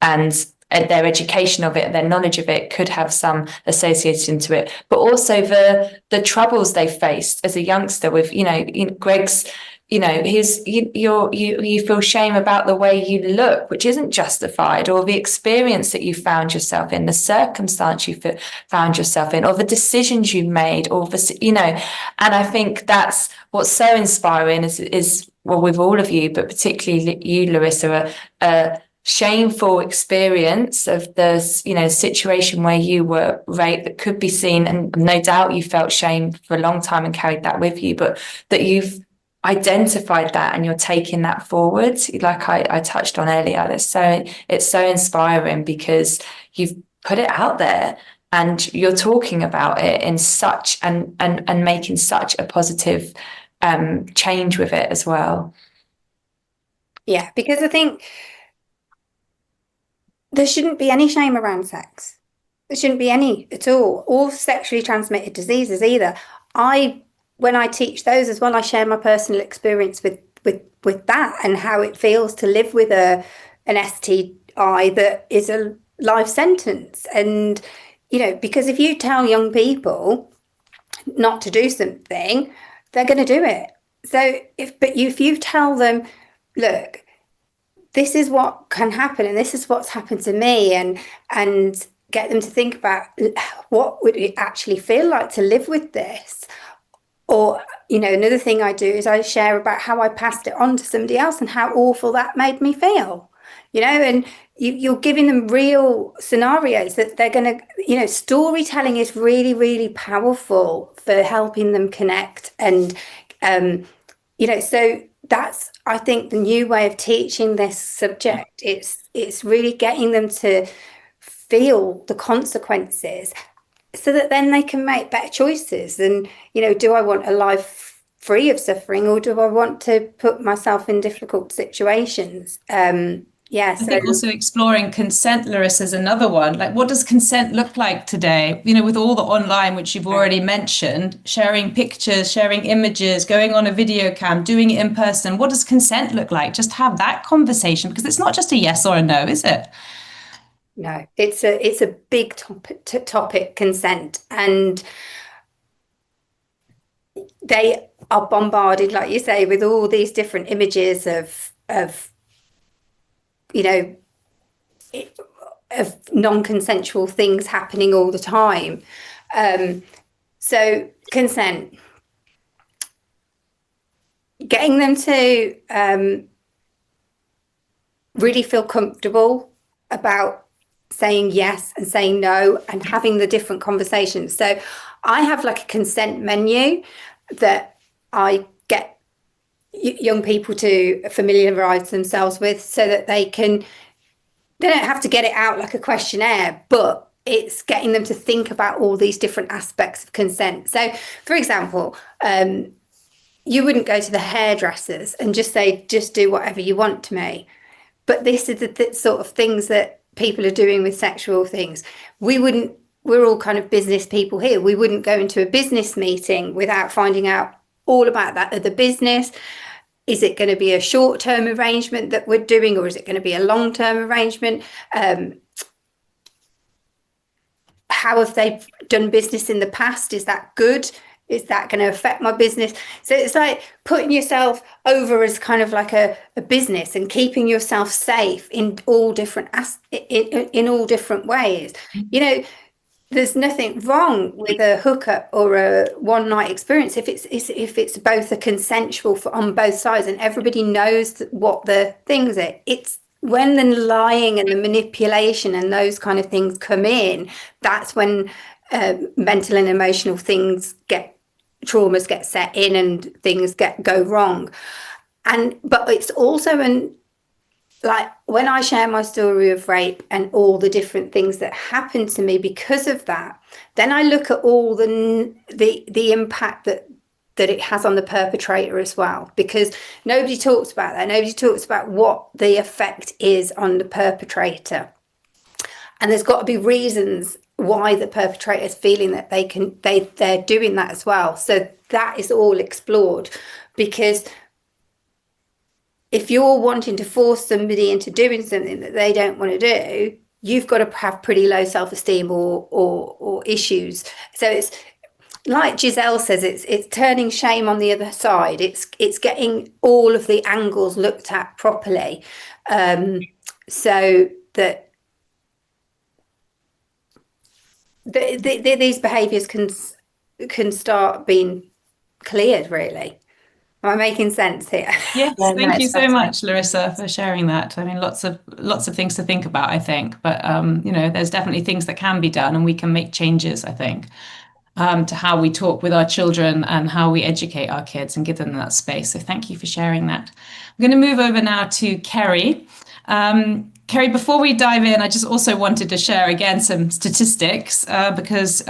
and their education of it, their knowledge of it, could have some association to it, but also the troubles they faced as a youngster with, Greg's, you feel shame about the way you look, which isn't justified, or the experience that you found yourself in, the circumstance you found yourself in, or the decisions you made, or and I think that's what's so inspiring is well, with all of you, but particularly you, Larissa, a shameful experience of the situation where you were raped that could be seen, and no doubt you felt shame for a long time and carried that with you, but that you've identified that and you're taking that forward, like I touched on earlier. It's so inspiring, because you've put it out there and you're talking about it in such and making such a positive change with it as well. Yeah, because I think there shouldn't be any shame around sex. There shouldn't be any at all, or sexually transmitted diseases either. when I teach those as well, I share my personal experience with that and how it feels to live with an STI that is a life sentence. And, because if you tell young people not to do something, they're going to do it. So if you tell them, look, this is what can happen and this is what's happened to me, and get them to think about what would it actually feel like to live with this. Or, another thing I do is I share about how I passed it on to somebody else and how awful that made me feel, and you're giving them real scenarios that they're going to, storytelling is really, really powerful for helping them connect. And, so that's, I think, the new way of teaching this subject. It's really getting them to feel the consequences so that then they can make better choices. And, do I want a life free of suffering, or do I want to put myself in difficult situations? I think also exploring consent, Larissa, is another one. Like, what does consent look like today? With all the online, which you've already mentioned, sharing pictures, sharing images, going on a video cam, doing it in person. What does consent look like? Just have that conversation, because it's not just a yes or a no, is it? No, it's a big topic, consent, and they are bombarded, like you say, with all these different images of non-consensual things happening all the time. So consent, getting them to really feel comfortable about saying yes and saying no and having the different conversations. So I have like a consent menu that I get young people to familiarize themselves with, so that they don't have to get it out like a questionnaire, but it's getting them to think about all these different aspects of consent. So, for example, you wouldn't go to the hairdressers and just say, just do whatever you want to me. But this is the sort of things that people are doing with sexual things. We're all kind of business people here. We wouldn't go into a business meeting without finding out all about that other business. Is it going to be a short-term arrangement that we're doing, or is it going to be a long-term arrangement? How have they done business in the past? Is that good? Is that going to affect my business? So it's like putting yourself over as kind of like a business and keeping yourself safe in all different in all different ways. There's nothing wrong with a hookup or a one-night experience if it's both a consensual on both sides and everybody knows what the things are. It's when the lying and the manipulation and those kind of things come in, that's when mental and emotional traumas get set in and things go wrong. But it's also like when I share my story of rape and all the different things that happened to me because of that, then I look at all the impact that it has on the perpetrator as well, because nobody talks about that. Nobody talks about what the effect is on the perpetrator. And there's got to be reasons why the perpetrator is feeling that they're doing that as well. So that is all explored, because if you're wanting to force somebody into doing something that they don't want to do, you've got to have pretty low self-esteem or issues. So it's like Giselle says, it's turning shame on the other side. It's getting all of the angles looked at properly, so that these behaviours can start being cleared, really. Am I making sense here? Yes, thank you so much, Larissa, for sharing that. I mean, lots of things to think about, I think, but there's definitely things that can be done, and we can make changes, I think, to how we talk with our children and how we educate our kids and give them that space. So thank you for sharing that. I'm going to move over now to Kerri. Kerri, before we dive in, I just also wanted to share again some statistics because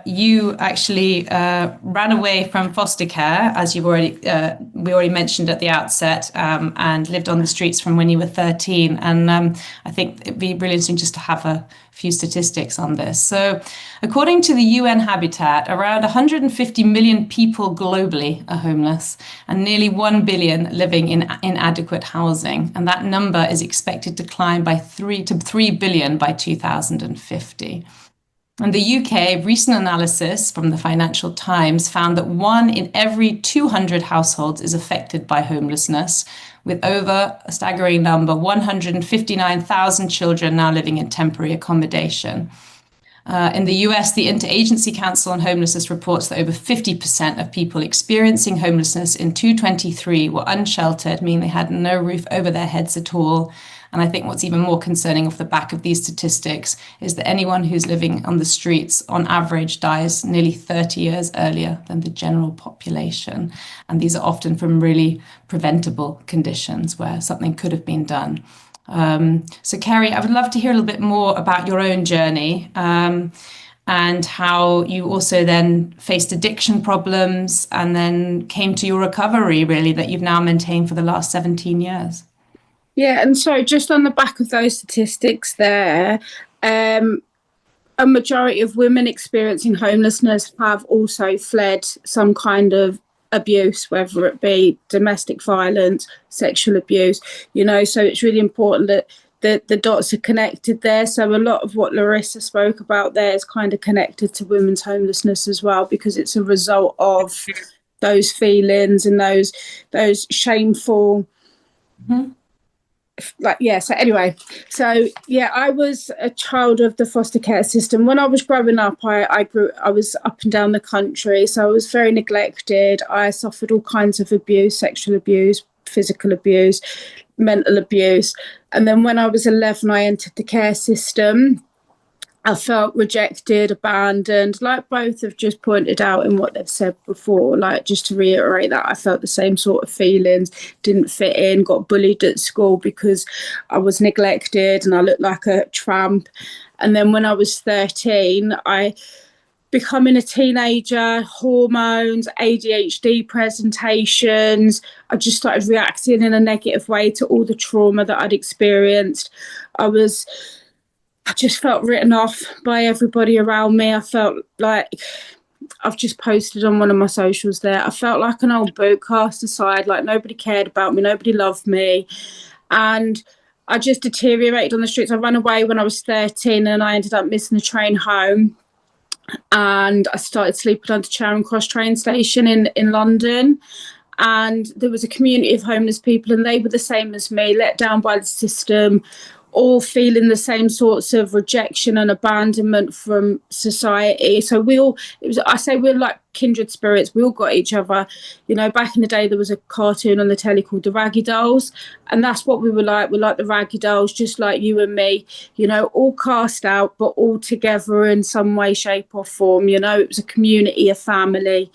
you actually ran away from foster care, as we already mentioned at the outset, and lived on the streets from when you were 13. And I think it'd be really interesting just to have a few statistics on this. So according to the UN Habitat, around 150 million people globally are homeless and nearly 1 billion living in inadequate housing. And that number is expected to climb by 3 billion by 2050. In the UK, recent analysis from the Financial Times found that 1 in every 200 households is affected by homelessness, with over a staggering number, 159,000 children now living in temporary accommodation. In the US, the Interagency Council on Homelessness reports that over 50% of people experiencing homelessness in 2023 were unsheltered, meaning they had no roof over their heads at all. And I think what's even more concerning off the back of these statistics is that anyone who's living on the streets on average dies nearly 30 years earlier than the general population. And these are often from really preventable conditions where something could have been done. So Kerri, I would love to hear a little bit more about your own journey and how you also then faced addiction problems and then came to your recovery, really, that you've now maintained for the last 17 years. Yeah, and so just on the back of those statistics there, a majority of women experiencing homelessness have also fled some kind of abuse, whether it be domestic violence, sexual abuse, so it's really important that the dots are connected there. So a lot of what Larissa spoke about there is kind of connected to women's homelessness as well, because it's a result of those feelings and those shameful... Mm-hmm. I was a child of the foster care system. When I was growing up, I was up and down the country, so I was very neglected. I suffered all kinds of abuse, sexual abuse, physical abuse, mental abuse. And then when I was 11, I entered the care system. I felt rejected, abandoned, like both have just pointed out in what they've said before. Like, just to reiterate that, I felt the same sort of feelings, didn't fit in, got bullied at school because I was neglected and I looked like a tramp. And then when I was 13, becoming a teenager, hormones, ADHD presentations, I just started reacting in a negative way to all the trauma that I'd experienced. I just felt written off by everybody around me. I felt like, I've just posted on one of my socials there, I felt like an old boot cast aside, like nobody cared about me, nobody loved me. And I just deteriorated on the streets. I ran away when I was 13 and I ended up missing the train home. And I started sleeping under Charing Cross train station in London. And there was a community of homeless people and they were the same as me, let down by the system, all feeling the same sorts of rejection and abandonment from society. So we're like kindred spirits. We all got each other. Back in the day, there was a cartoon on the telly called The Raggy Dolls. And that's what we were like. We're like the Raggy Dolls, just like you and me, all cast out, but all together in some way, shape or form. It was a community, a family.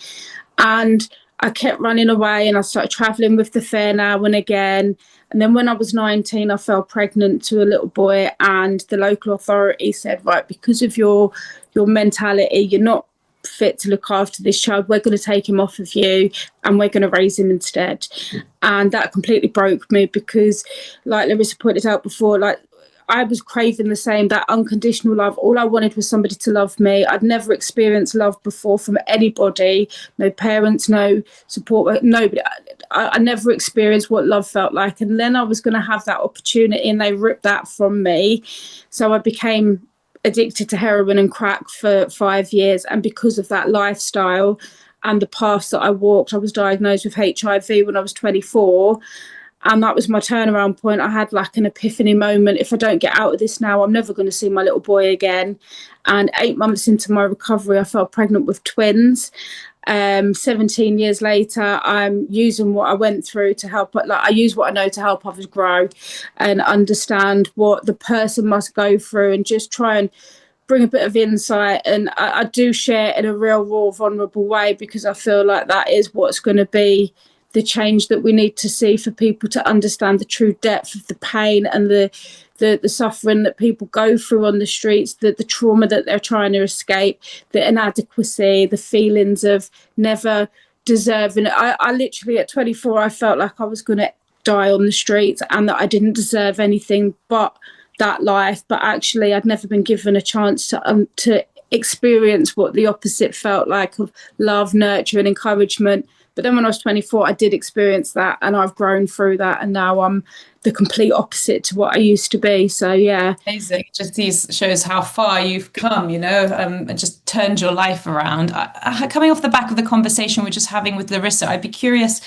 And I kept running away and I started travelling with the fair now and again. And then when I was 19, I fell pregnant to a little boy and the local authority said, right, because of your mentality, you're not fit to look after this child. We're going to take him off of you and we're going to raise him instead. And that completely broke me because, like Larissa pointed out before, like I was craving the same, that unconditional love. All I wanted was somebody to love me. I'd never experienced love before from anybody, no parents, no support, nobody. I never experienced what love felt like. And then I was going to have that opportunity and they ripped that from me. So I became addicted to heroin and crack for 5 years. And because of that lifestyle and the paths that I walked, I was diagnosed with HIV when I was 24. And that was my turnaround point. I had like an epiphany moment. If I don't get out of this now, I'm never going to see my little boy again. And 8 months into my recovery, I fell pregnant with twins. 17 years later, I'm using what I went through to help. I use what I know to help others grow and understand what the person must go through and just try and bring a bit of insight. And I do share in a real, raw, vulnerable way because I feel like that is what's going to be the change that we need to see for people to understand the true depth of the pain and the suffering that people go through on the streets, the trauma that they're trying to escape, the inadequacy, the feelings of never deserving it. I literally at 24, I felt like I was going to die on the streets and that I didn't deserve anything but that life, but actually I'd never been given a chance to experience what the opposite felt like of love, nurture and encouragement. But then when I was 24, I did experience that, and I've grown through that, and now I'm the complete opposite to what I used to be. So yeah. Amazing. Just shows how far you've come, and just turned your life around. Coming off the back of the conversation we're just having with Larissa, I'd be curious,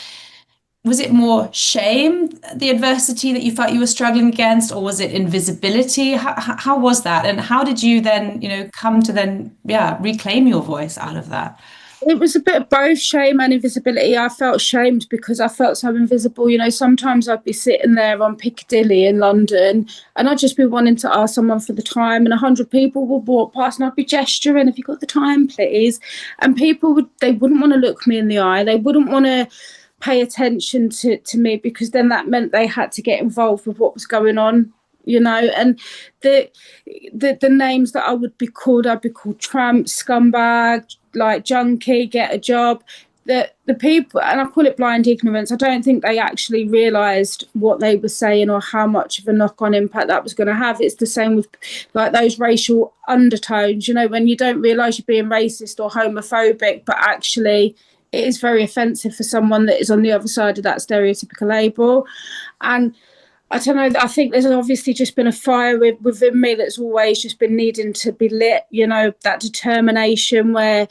was it more shame, the adversity that you felt you were struggling against, or was it invisibility? How was that? And how did you then, come to reclaim your voice out of that? It was a bit of both shame and invisibility. I felt shamed because I felt so invisible. Sometimes I'd be sitting there on Piccadilly in London and I'd just be wanting to ask someone for the time, and 100 people would walk past and I'd be gesturing, "Have you got the time, please?" And people wouldn't want to look me in the eye. They wouldn't want to pay attention to me, because then that meant they had to get involved with what was going on. And the names that I'd be called tramp, scumbag, like junkie, get a job. The people, and I call it blind ignorance, I don't think they actually realised what they were saying or how much of a knock-on impact that was going to have. It's the same with like those racial undertones, when you don't realise you're being racist or homophobic, but actually it is very offensive for someone that is on the other side of that stereotypical label. And I don't know, I think there's obviously just been a fire within me that's always just been needing to be lit, that determination where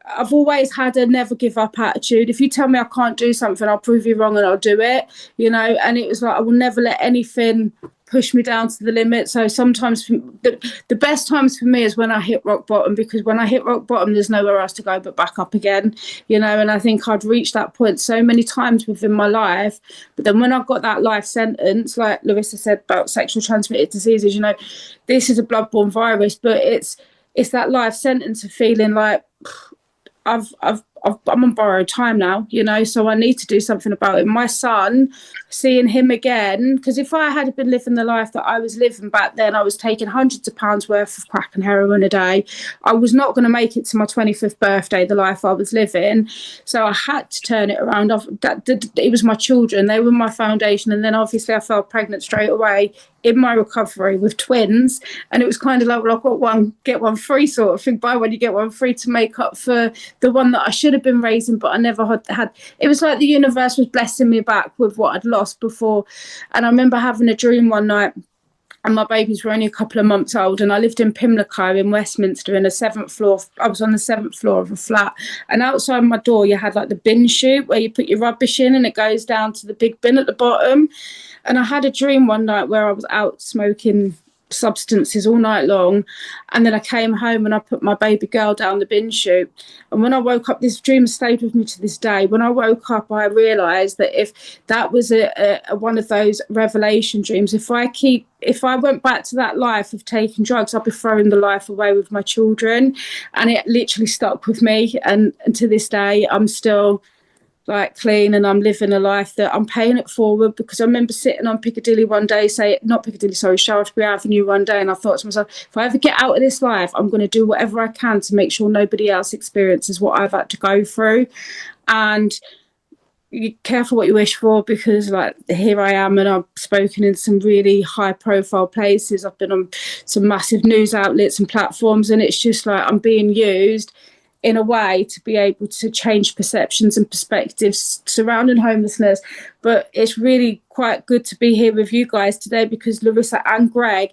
I've always had a never give up attitude. If you tell me I can't do something, I'll prove you wrong and I'll do it, and it was like, I will never let anything push me down to the limit. So sometimes the best times for me is when I hit rock bottom, because when I hit rock bottom, there's nowhere else to go but back up again, and I think I'd reached that point so many times within my life. But then when I got that life sentence, like Larissa said about sexual transmitted diseases, this is a bloodborne virus, but it's that life sentence of feeling like I'm on borrowed time now, so I need to do something about it. My son, seeing him again, because if I had been living the life that I was living back then, I was taking hundreds of pounds worth of crack and heroin a day. I was not going to make it to my 25th birthday, the life I was living. So I had to turn it around. It was my children, they were my foundation. And then obviously I fell pregnant straight away in my recovery with twins, and it was kind of like, well, I've got one, get one free sort of thing. Buy one, you get one free, to make up for the one that I should have been raising, but I never had. It was like the universe was blessing me back with what I'd lost before. And I remember having a dream one night, and my babies were only a couple of months old, and I lived in Pimlico in Westminster in a 7th floor. I was on the 7th floor of a flat, and outside my door you had like the bin chute where you put your rubbish in and it goes down to the big bin at the bottom. And I had a dream one night where I was out smoking substances all night long, and then I came home and I put my baby girl down the bin chute. And when I woke up, this dream stayed with me to this day. When I woke up, I realised that if that was a one of those revelation dreams, if I went back to that life of taking drugs, I'd be throwing the life away with my children. And it literally stuck with me, and to this day I'm still like clean, and I'm living a life that I'm paying it forward. Because I remember sitting on Shaftesbury Avenue one day, and I thought to myself, if I ever get out of this life, I'm going to do whatever I can to make sure nobody else experiences what I've had to go through. And you careful what you wish for, because like here I am, and I've spoken in some really high profile places. I've been on some massive news outlets and platforms, and it's just like I'm being used in a way to be able to change perceptions and perspectives surrounding homelessness. But it's really quite good to be here with you guys today, because Larissa and Greg,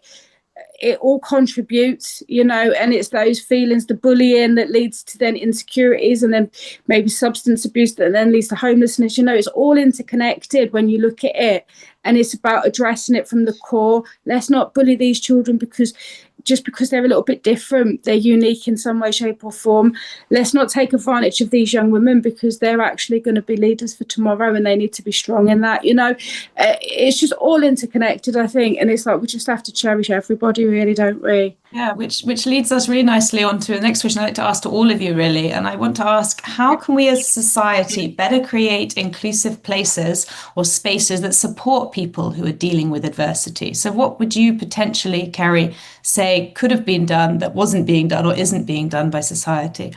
it all contributes, and it's those feelings, the bullying that leads to then insecurities, and then maybe substance abuse that then leads to homelessness. It's all interconnected when you look at it, and it's about addressing it from the core. Let's not bully these children because they're a little bit different, they're unique in some way, shape or form. Let's not take advantage of these young women, because they're actually going to be leaders for tomorrow, and they need to be strong in that. It's just all interconnected, I think, and it's like we just have to cherish everybody, really, don't we? Yeah, which leads us really nicely on to the next question I'd like to ask to all of you, really. And I want to ask, how can we as a society better create inclusive places or spaces that support people who are dealing with adversity? So what would you potentially, Kerri, say could have been done that wasn't being done or isn't being done by society?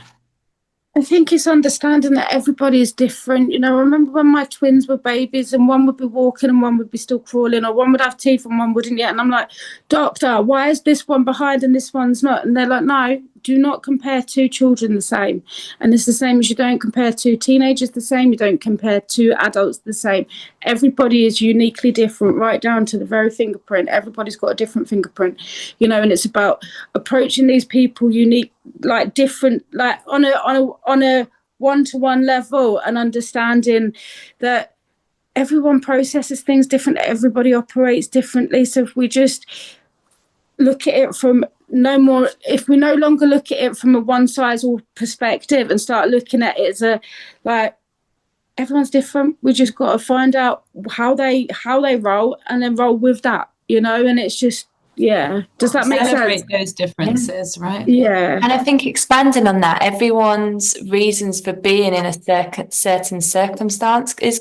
I think it's understanding that everybody is different. You know, I remember when my twins were babies and one would be walking and one would be still crawling, or one would have teeth and one wouldn't yet. And I'm like, doctor, why is this one behind and this one's not? And they're like, no, do not compare two children the same. And it's the same as you don't compare two teenagers the same. You don't compare two adults the same. Everybody is uniquely different, right down to the very fingerprint. Everybody's got a different fingerprint, you know, and it's about approaching these people unique, like different, like on a one-to-one level, and understanding that everyone processes things different, everybody operates differently. So if we just look at it from if we no longer look at it from a one-size-all perspective and start looking at it as a, like, everyone's different, we just got to find out how they roll and then roll with that, you know. And it's just, yeah, does that make sense? Celebrate those differences, right? Yeah. And I think expanding on that, everyone's reasons for being in a certain circumstance is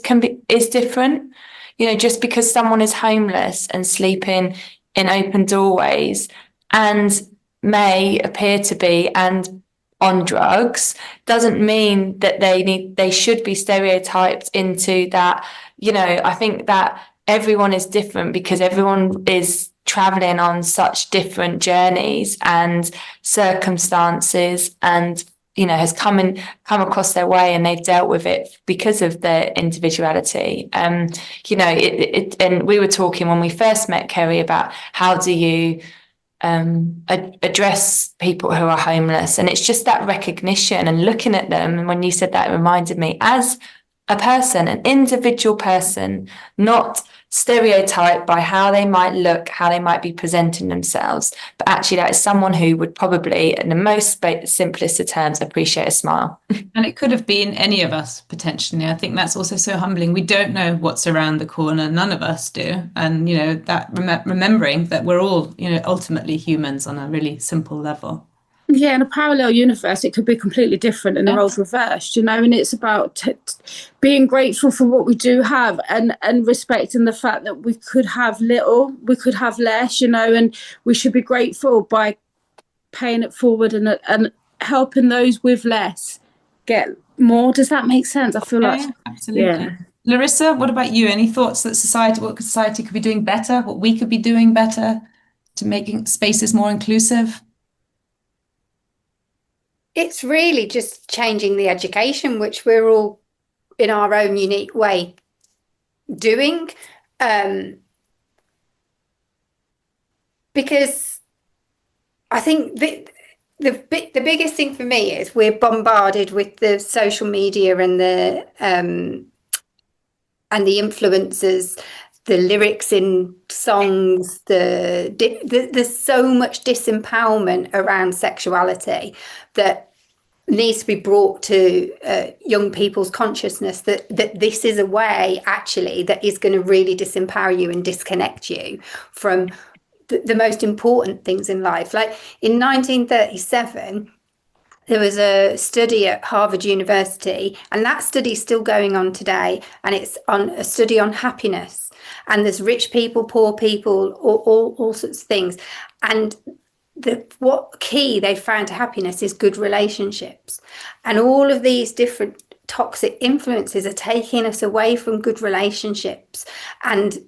different. You know, just because someone is homeless and sleeping in open doorways and may appear to be and on drugs doesn't mean that they should be stereotyped into that. You know, I think that everyone is different because everyone is traveling on such different journeys and circumstances, and you know, has come across their way and they've dealt with it because of their individuality. You know, and we were talking when we first met, Kerri, about how do you address people who are homeless, and it's just that recognition and looking at them. And when you said that, it reminded me, as a person, an individual person, not stereotyped by how they might look, how they might be presenting themselves, but actually that is someone who would probably, in the most simplest of terms, appreciate a smile. And it could have been any of us potentially. I think that's also so humbling. We don't know what's around the corner. None of us do. And, you know, that remembering that we're all, you know, ultimately humans on a really simple level. Yeah, in a parallel universe, it could be completely different and the roles reversed, you know. And it's about being grateful for what we do have, and respecting the fact that we could have little, we could have less, you know, and we should be grateful by paying it forward and helping those with less get more. Does that make sense? I feel like, absolutely. Yeah. Larissa, what about you? Any thoughts that what society could be doing better, what we could be doing better to making spaces more inclusive? It's really just changing the education, which we're all in our own unique way doing. Because I think the biggest thing for me is we're bombarded with the social media and the influencers, the lyrics in songs, there's so much disempowerment around sexuality that needs to be brought to young people's consciousness, that this is a way actually that is going to really disempower you and disconnect you from the most important things in life. Like in 1937, there was a study at Harvard University, and that study is still going on today, and it's on a study on happiness. And there's rich people, poor people, all sorts of things. And what key they found to happiness is good relationships. And all of these different toxic influences are taking us away from good relationships and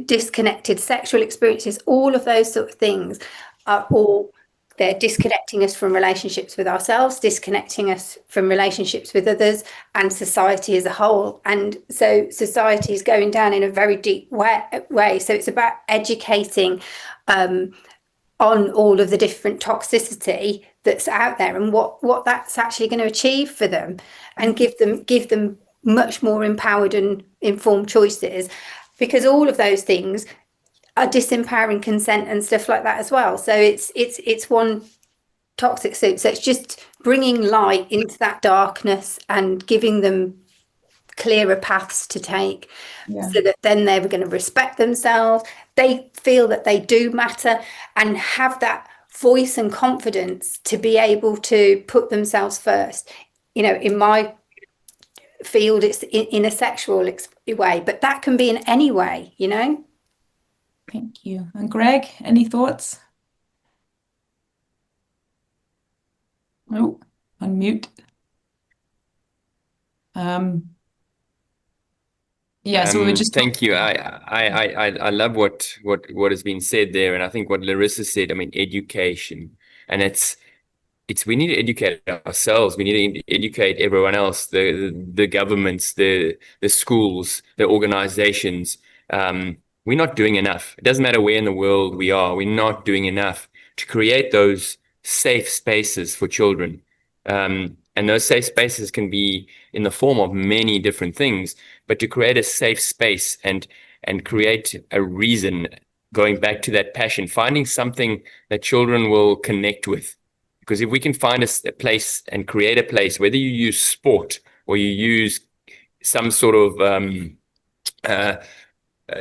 disconnected sexual experiences. All of those sort of things they're disconnecting us from relationships with ourselves, disconnecting us from relationships with others, and society as a whole. And so society is going down in a very deep way. So it's about educating on all of the different toxicity that's out there and what that's actually going to achieve for them, and give them much more empowered and informed choices, because all of those things are disempowering consent and stuff like that as well. So it's one toxic soup. So it's just bringing light into that darkness and giving them clearer paths to take, so that then they're going to respect themselves. They feel that they do matter and have that voice and confidence to be able to put themselves first. You know, in my field, it's in a sexual way, but that can be in any way, you know. Thank you. And Greg, any thoughts? Oh, unmute. So we were just Thank you. I love what has been said there, and I think what Larissa said. I mean, education, and it's we need to educate ourselves. We need to educate everyone else, the governments, the schools, the organizations. We're not doing enough. It doesn't matter where in the world we are. We're not doing enough to create those safe spaces for children. And those safe spaces can be in the form of many different things, but to create a safe space and create a reason, going back to that passion, finding something that children will connect with. Because if we can find a place and create a place, whether you use sport or you use some sort of,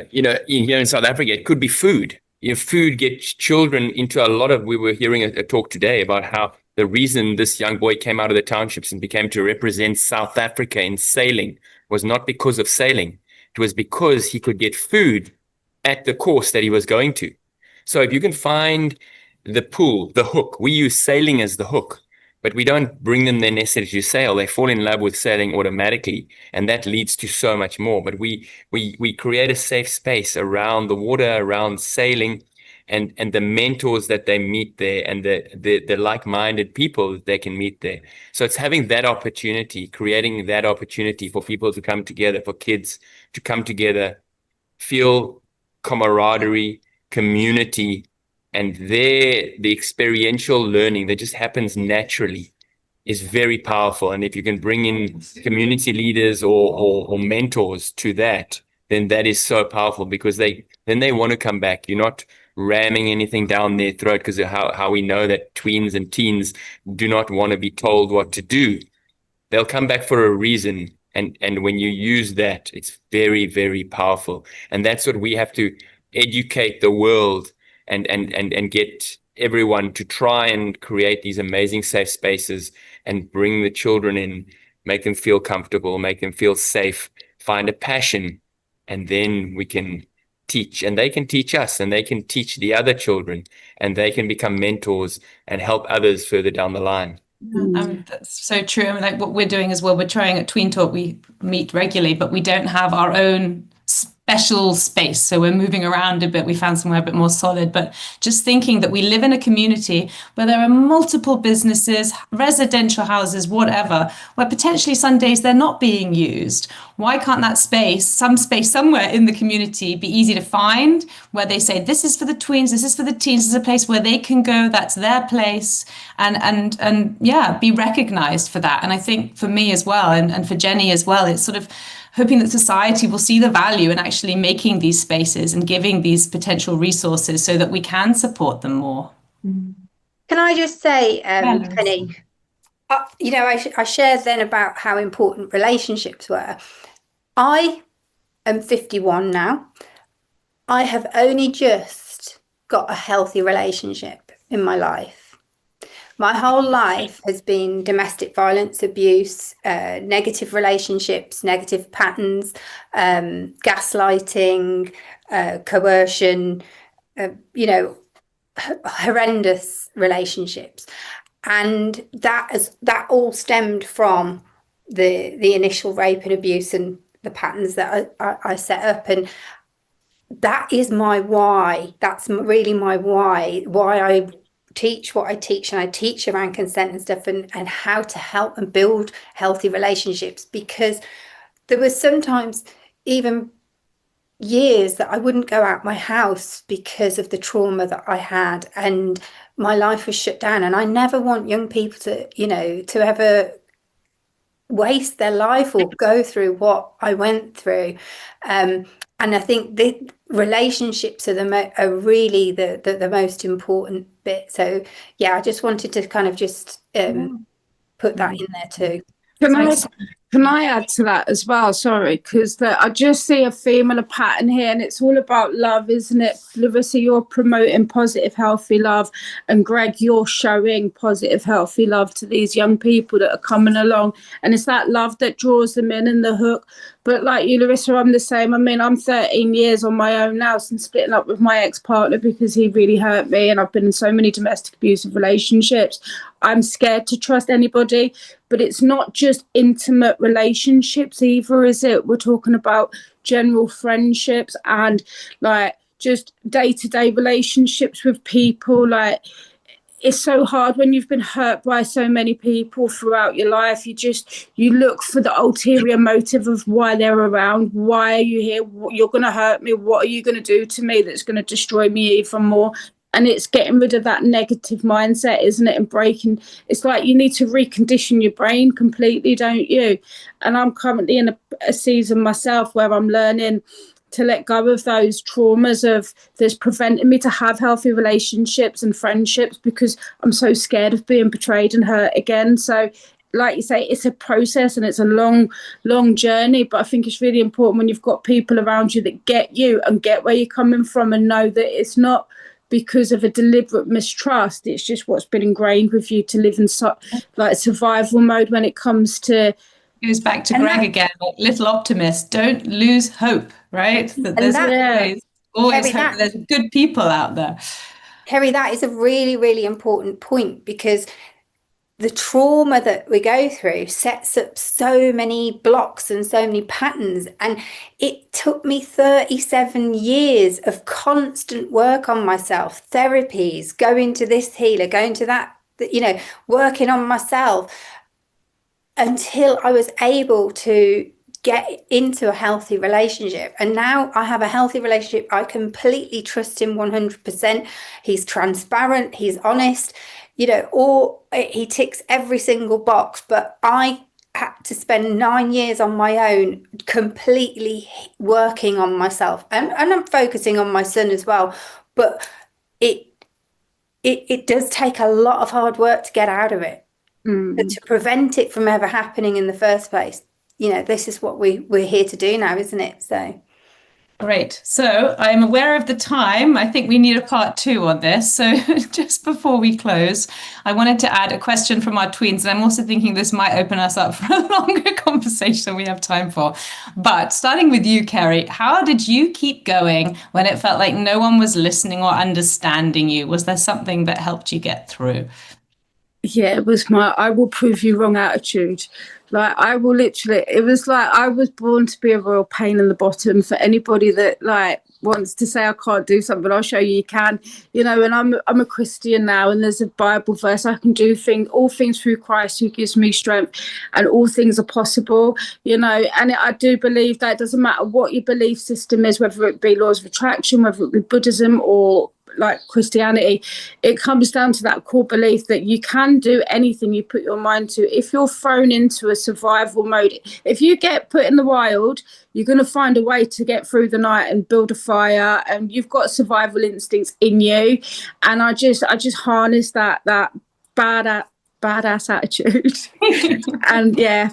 here in South Africa, it could be food. Food gets children into a lot of, we were hearing a talk today about how the reason this young boy came out of the townships and became to represent South Africa in sailing was not because of sailing. It was because he could get food at the course that he was going to. So if you can find the pool, the hook, we use sailing as the hook, but we don't bring them there necessarily to sail. They fall in love with sailing automatically, and that leads to so much more. But we create a safe space around the water, around sailing, and the mentors that they meet there, and the like-minded people that they can meet there. So it's having that opportunity, creating that opportunity for people to come together, for kids to come together, feel camaraderie, community, and the experiential learning that just happens naturally is very powerful. And if you can bring in community leaders or mentors to that, then that is so powerful, because they want to come back. You're not ramming anything down their throat, because of how we know that tweens and teens do not want to be told what to do. They'll come back for a reason. And when you use that, it's very, very powerful. And that's what we have to educate the world and get everyone to try and create these amazing safe spaces and bring the children in, make them feel comfortable, make them feel safe, find a passion, and then we can teach, and they can teach us, and they can teach the other children, and they can become mentors and help others further down the line. That's so true. I mean, like what we're doing as well, we're trying at Tween Talk, we meet regularly, but we don't have our own special space. So we're moving around a bit. We found somewhere a bit more solid, but just thinking that we live in a community where there are multiple businesses, residential houses, whatever, where potentially some days they're not being used. Why can't that space, some space somewhere in the community, be easy to find, where they say, this is for the tweens, this is for the teens, this is a place where they can go, that's their place, and be recognized for that. And I think for me as well, and for Jenny as well, it's sort of hoping that society will see the value in actually making these spaces and giving these potential resources so that we can support them more. Can I just say, Penny, I shared then about how important relationships were. I am 51 now. I have only just got a healthy relationship in my life. My whole life has been domestic violence, abuse, negative relationships, negative patterns, gaslighting, coercion, horrendous relationships. And that all stemmed from the initial rape and abuse and the patterns that I set up. And that is my why. That's really my why I teach what I teach, and I teach around consent and stuff, and how to help and build healthy relationships, because there was sometimes even years that I wouldn't go out my house because of the trauma that I had, and my life was shut down. And I never want young people to ever waste their life or go through what I went through. And I think the relationships are really the most important bit. So I just wanted to kind of just put that in there too. Can I add to that as well? Sorry, because I just see a theme and a pattern here, and it's all about love, isn't it? Larissa, you're promoting positive, healthy love, and Greg, you're showing positive, healthy love to these young people that are coming along, and it's that love that draws them in and the hook. But like you, Larissa, I'm the same. I mean, I'm 13 years on my own now since splitting up with my ex-partner because he really hurt me, and I've been in so many domestic abusive relationships. I'm scared to trust anybody, but it's not just intimate relationships either, is it? We're talking about general friendships and like just day-to-day relationships with people. Like, it's so hard when you've been hurt by so many people throughout your life. You look for the ulterior motive of why they're around. Why are you here? You're going to hurt me. What are you going to do to me that's going to destroy me even more? And it's getting rid of that negative mindset, isn't it? And breaking, it's like you need to recondition your brain completely, don't you? And I'm currently in a season myself where I'm learning to let go of those traumas of that's preventing me to have healthy relationships and friendships because I'm so scared of being betrayed and hurt again. So like you say, it's a process and it's a long journey, but I think it's really important when you've got people around you that get you and get where you're coming from and know that it's not because of a deliberate mistrust. It's just what's been ingrained with you to live in like survival mode when it comes to. Goes back to Greg again, like Little Optimist. Don't lose hope, right? That there's always Kerri, hope. There's good people out there. Kerri, that is a really, really important point because the trauma that we go through sets up so many blocks and so many patterns. And it took me 37 years of constant work on myself, therapies, going to this healer, going to that, working on myself, until I was able to get into a healthy relationship. And now I have a healthy relationship. I completely trust him 100%. He's transparent, he's honest, or he ticks every single box. But I had to spend 9 years on my own, completely working on myself. And I'm focusing on my son as well. But it does take a lot of hard work to get out of it. But to prevent it from ever happening in the first place, this is what we're here to do now, isn't it? So great. So I'm aware of the time. I think we need a part 2 on this. So just before we close, I wanted to add a question from our tweens. And I'm also thinking this might open us up for a longer conversation than we have time for. But starting with you, Kerri, how did you keep going when it felt like no one was listening or understanding you? Was there something that helped you get through? Yeah, it was my I will prove you wrong attitude. Like, I will literally, it was like I was born to be a real pain in the bottom for anybody that like wants to say I can't do something. I'll show you can, and I'm a Christian now, and there's a Bible verse. I can do all things through Christ who gives me strength, and all things are possible, and I do believe that it doesn't matter what your belief system is, whether it be laws of attraction, whether it be Buddhism or like Christianity, it comes down to that core belief that you can do anything you put your mind to. If you're thrown into a survival mode, if you get put in the wild, you're going to find a way to get through the night and build a fire, and you've got survival instincts in you. And I just harness that badass attitude. And yeah.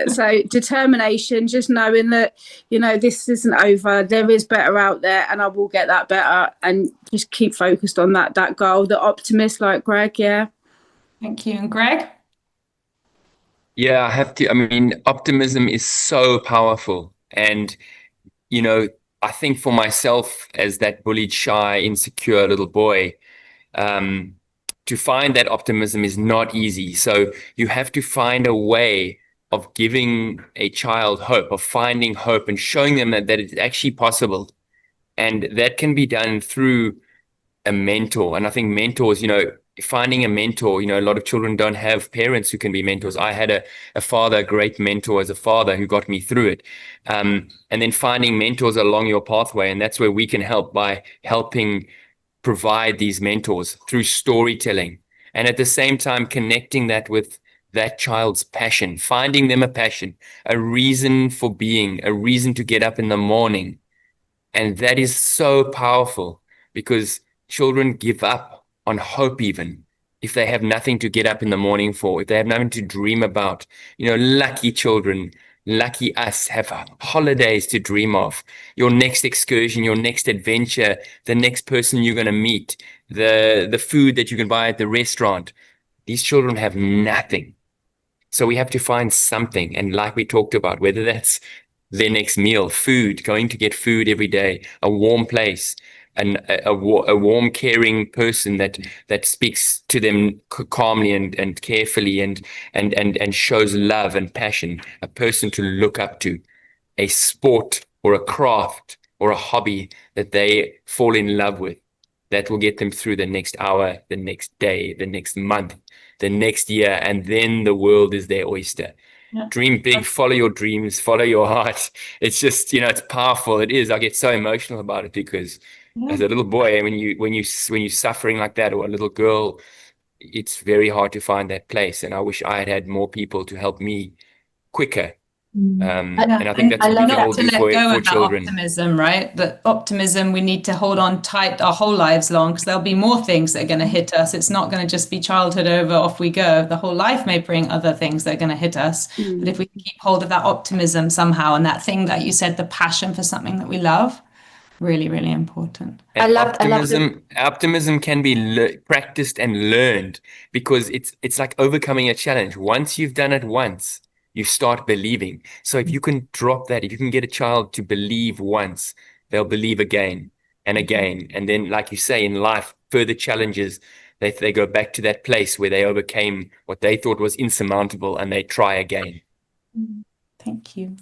So determination, just knowing that, this isn't over. There is better out there, and I will get that better, and just keep focused on that goal. The optimist, like Greg. Yeah. Thank you. And Greg? Yeah, I have to. I mean, optimism is so powerful. And, I think for myself, as that bullied, shy, insecure little boy, to find that optimism is not easy. So you have to find a way of giving a child hope, of finding hope and showing them that it's actually possible. And that can be done through a mentor. And I think mentors, finding a mentor, a lot of children don't have parents who can be mentors. I had a father, a great mentor as a father who got me through it. And then finding mentors along your pathway. And that's where we can help by helping provide these mentors through storytelling. And at the same time, connecting that with that child's passion, finding them a passion, a reason for being, a reason to get up in the morning. And that is so powerful because children give up on hope even if they have nothing to get up in the morning for, if they have nothing to dream about. Lucky children, lucky us, have holidays to dream of, your next excursion, your next adventure, the next person you're going to meet, the food that you can buy at the restaurant. These children have nothing. So we have to find something. And like we talked about, whether that's their next meal, food, going to get food every day, a warm place, and a warm, caring person that speaks to them calmly and carefully and shows love and passion, a person to look up to, a sport or a craft or a hobby that they fall in love with, that will get them through the next hour, the next day, the next month, the next year, and then the world is their oyster. Yeah. Dream big, follow your dreams, follow your heart. It's just, it's powerful. It is. I get so emotional about it because as a little boy, when you're suffering like that, or a little girl, it's very hard to find that place. And I wish I had more people to help me quicker. And I think that's what we can all do to let go for of that children. optimism, right? That optimism we need to hold on tight our whole lives long, because there'll be more things that are going to hit us. It's not going to just be childhood over, off we go. The whole life may bring other things that are going to hit us. But if we can keep hold of that optimism somehow, and that thing that you said, the passion for something that we love, really, really important. And optimism can be practiced and learned, because it's like overcoming a challenge. Once you've done it once, you start believing. So if you can drop that, if you can get a child to believe once, they'll believe again and again. And then, like you say, in life, further challenges, they go back to that place where they overcame what they thought was insurmountable, and they try again. Thank you.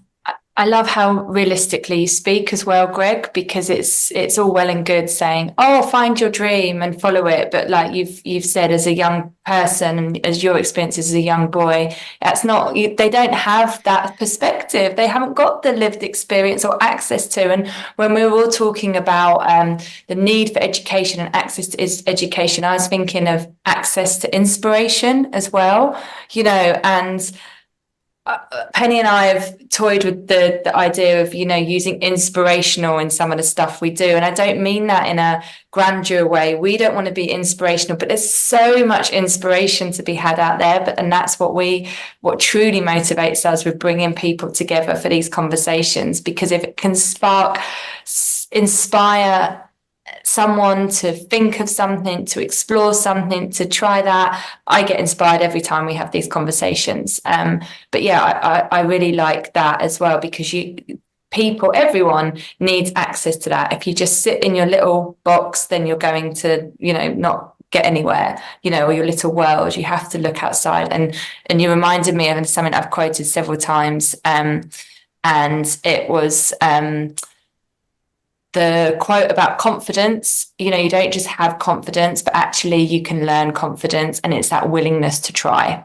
I love how realistically you speak as well, Greg, because it's all well and good saying, "Oh, find your dream and follow it," but like you've said, as a young person and as your experience as a young boy, that's not. They don't have that perspective. They haven't got the lived experience or access to. And when we were all talking about the need for education and access to education, I was thinking of access to inspiration as well. And Penny and I have toyed with the idea of, using inspirational in some of the stuff we do. And I don't mean that in a grandeur way. We don't want to be inspirational, but there's so much inspiration to be had out there. And that's what truly motivates us with bringing people together for these conversations, because if it can inspire someone to think of something, to explore something, to try that, I get inspired every time we have these conversations. But yeah, I really like that as well, because everyone needs access to that. If you just sit in your little box, then you're going to, not get anywhere, or your little world. You have to look outside. And you reminded me of something I've quoted several times. And it was the quote about confidence. You don't just have confidence, but actually you can learn confidence, and it's that willingness to try.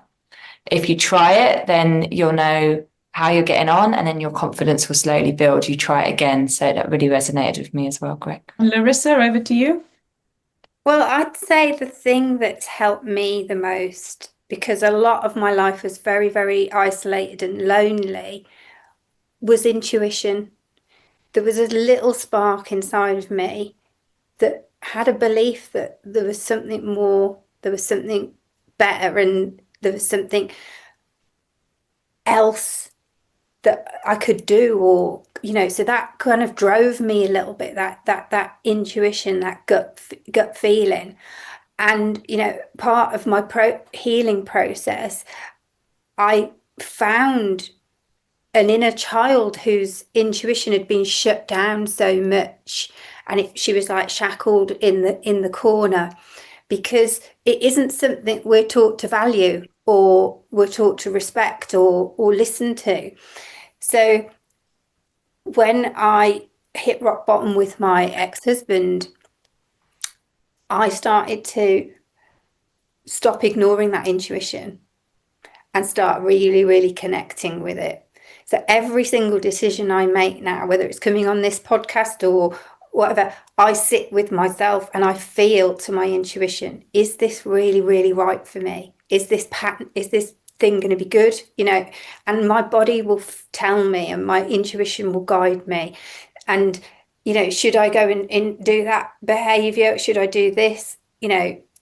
If you try it, then you'll know how you're getting on, and then your confidence will slowly build. You try it again. So that really resonated with me as well, Greg. Larissa, over to you. Well, I'd say the thing that's helped me the most, because a lot of my life was very, very isolated and lonely, was intuition. There was a little spark inside of me that had a belief that there was something more, there was something better, and there was something else that I could do, or so that kind of drove me a little bit, that intuition, that gut feeling. And part of my healing process, I found an inner child whose intuition had been shut down so much, and she was like shackled in the corner, because it isn't something we're taught to value, or we're taught to respect, or listen to. So when I hit rock bottom with my ex-husband, I started to stop ignoring that intuition and start really, really connecting with it. So every single decision I make now, whether it's coming on this podcast or whatever, I sit with myself and I feel to my intuition, is this really, really right for me? Is this thing going to be good? And my body will tell me, and my intuition will guide me. And, should I go and do that behavior? Should I do this?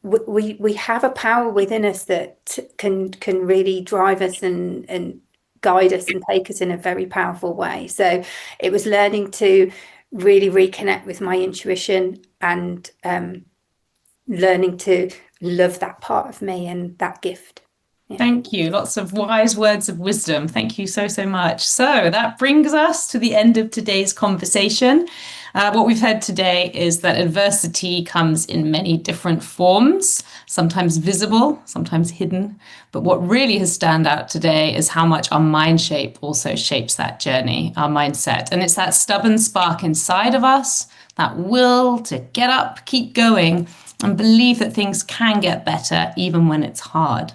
We have a power within us that can really drive us and guide us and take us in a very powerful way. So it was learning to really reconnect with my intuition, and learning to love that part of me and that gift. Thank you. Lots of wise words of wisdom. Thank you so, so much. So that brings us to the end of today's conversation. What we've heard today is that adversity comes in many different forms, sometimes visible, sometimes hidden. But what really has stand out today is how much our mind shape also shapes that journey, our mindset. And it's that stubborn spark inside of us, that will to get up, keep going, and believe that things can get better even when it's hard.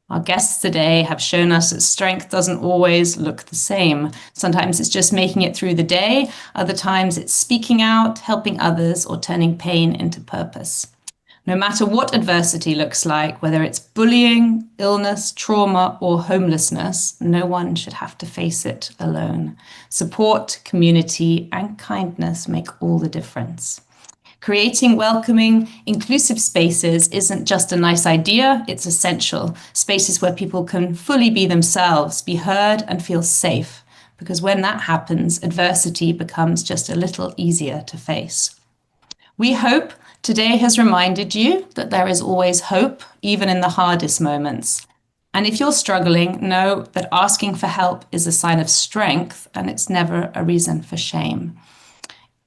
Our guests today have shown us that strength doesn't always look the same. Sometimes it's just making it through the day. Other times it's speaking out, helping others, or turning pain into purpose. No matter what adversity looks like, whether it's bullying, illness, trauma, or homelessness, no one should have to face it alone. Support, community, and kindness make all the difference. Creating welcoming, inclusive spaces isn't just a nice idea, it's essential. Spaces where people can fully be themselves, be heard, and feel safe. Because when that happens, adversity becomes just a little easier to face. We hope today has reminded you that there is always hope, even in the hardest moments. And if you're struggling, know that asking for help is a sign of strength, and it's never a reason for shame.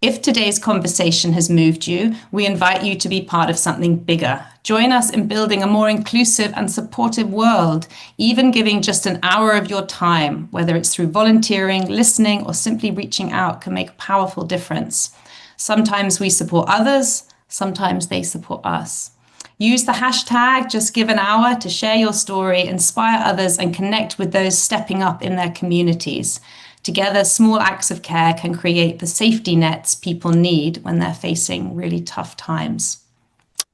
If today's conversation has moved you, we invite you to be part of something bigger. Join us in building a more inclusive and supportive world. Even giving just an hour of your time, whether it's through volunteering, listening, or simply reaching out, can make a powerful difference. Sometimes we support others, sometimes they support us. Use the hashtag #JustGiveAnHour to share your story, inspire others, and connect with those stepping up in their communities. Together, small acts of care can create the safety nets people need when they're facing really tough times.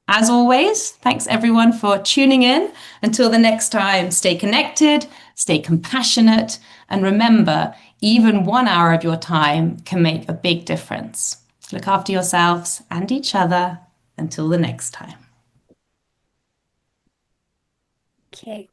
As always, thanks everyone for tuning in. Until the next time, stay connected, stay compassionate, and remember, even 1 hour of your time can make a big difference. Look after yourselves and each other. Until the next time. Okay.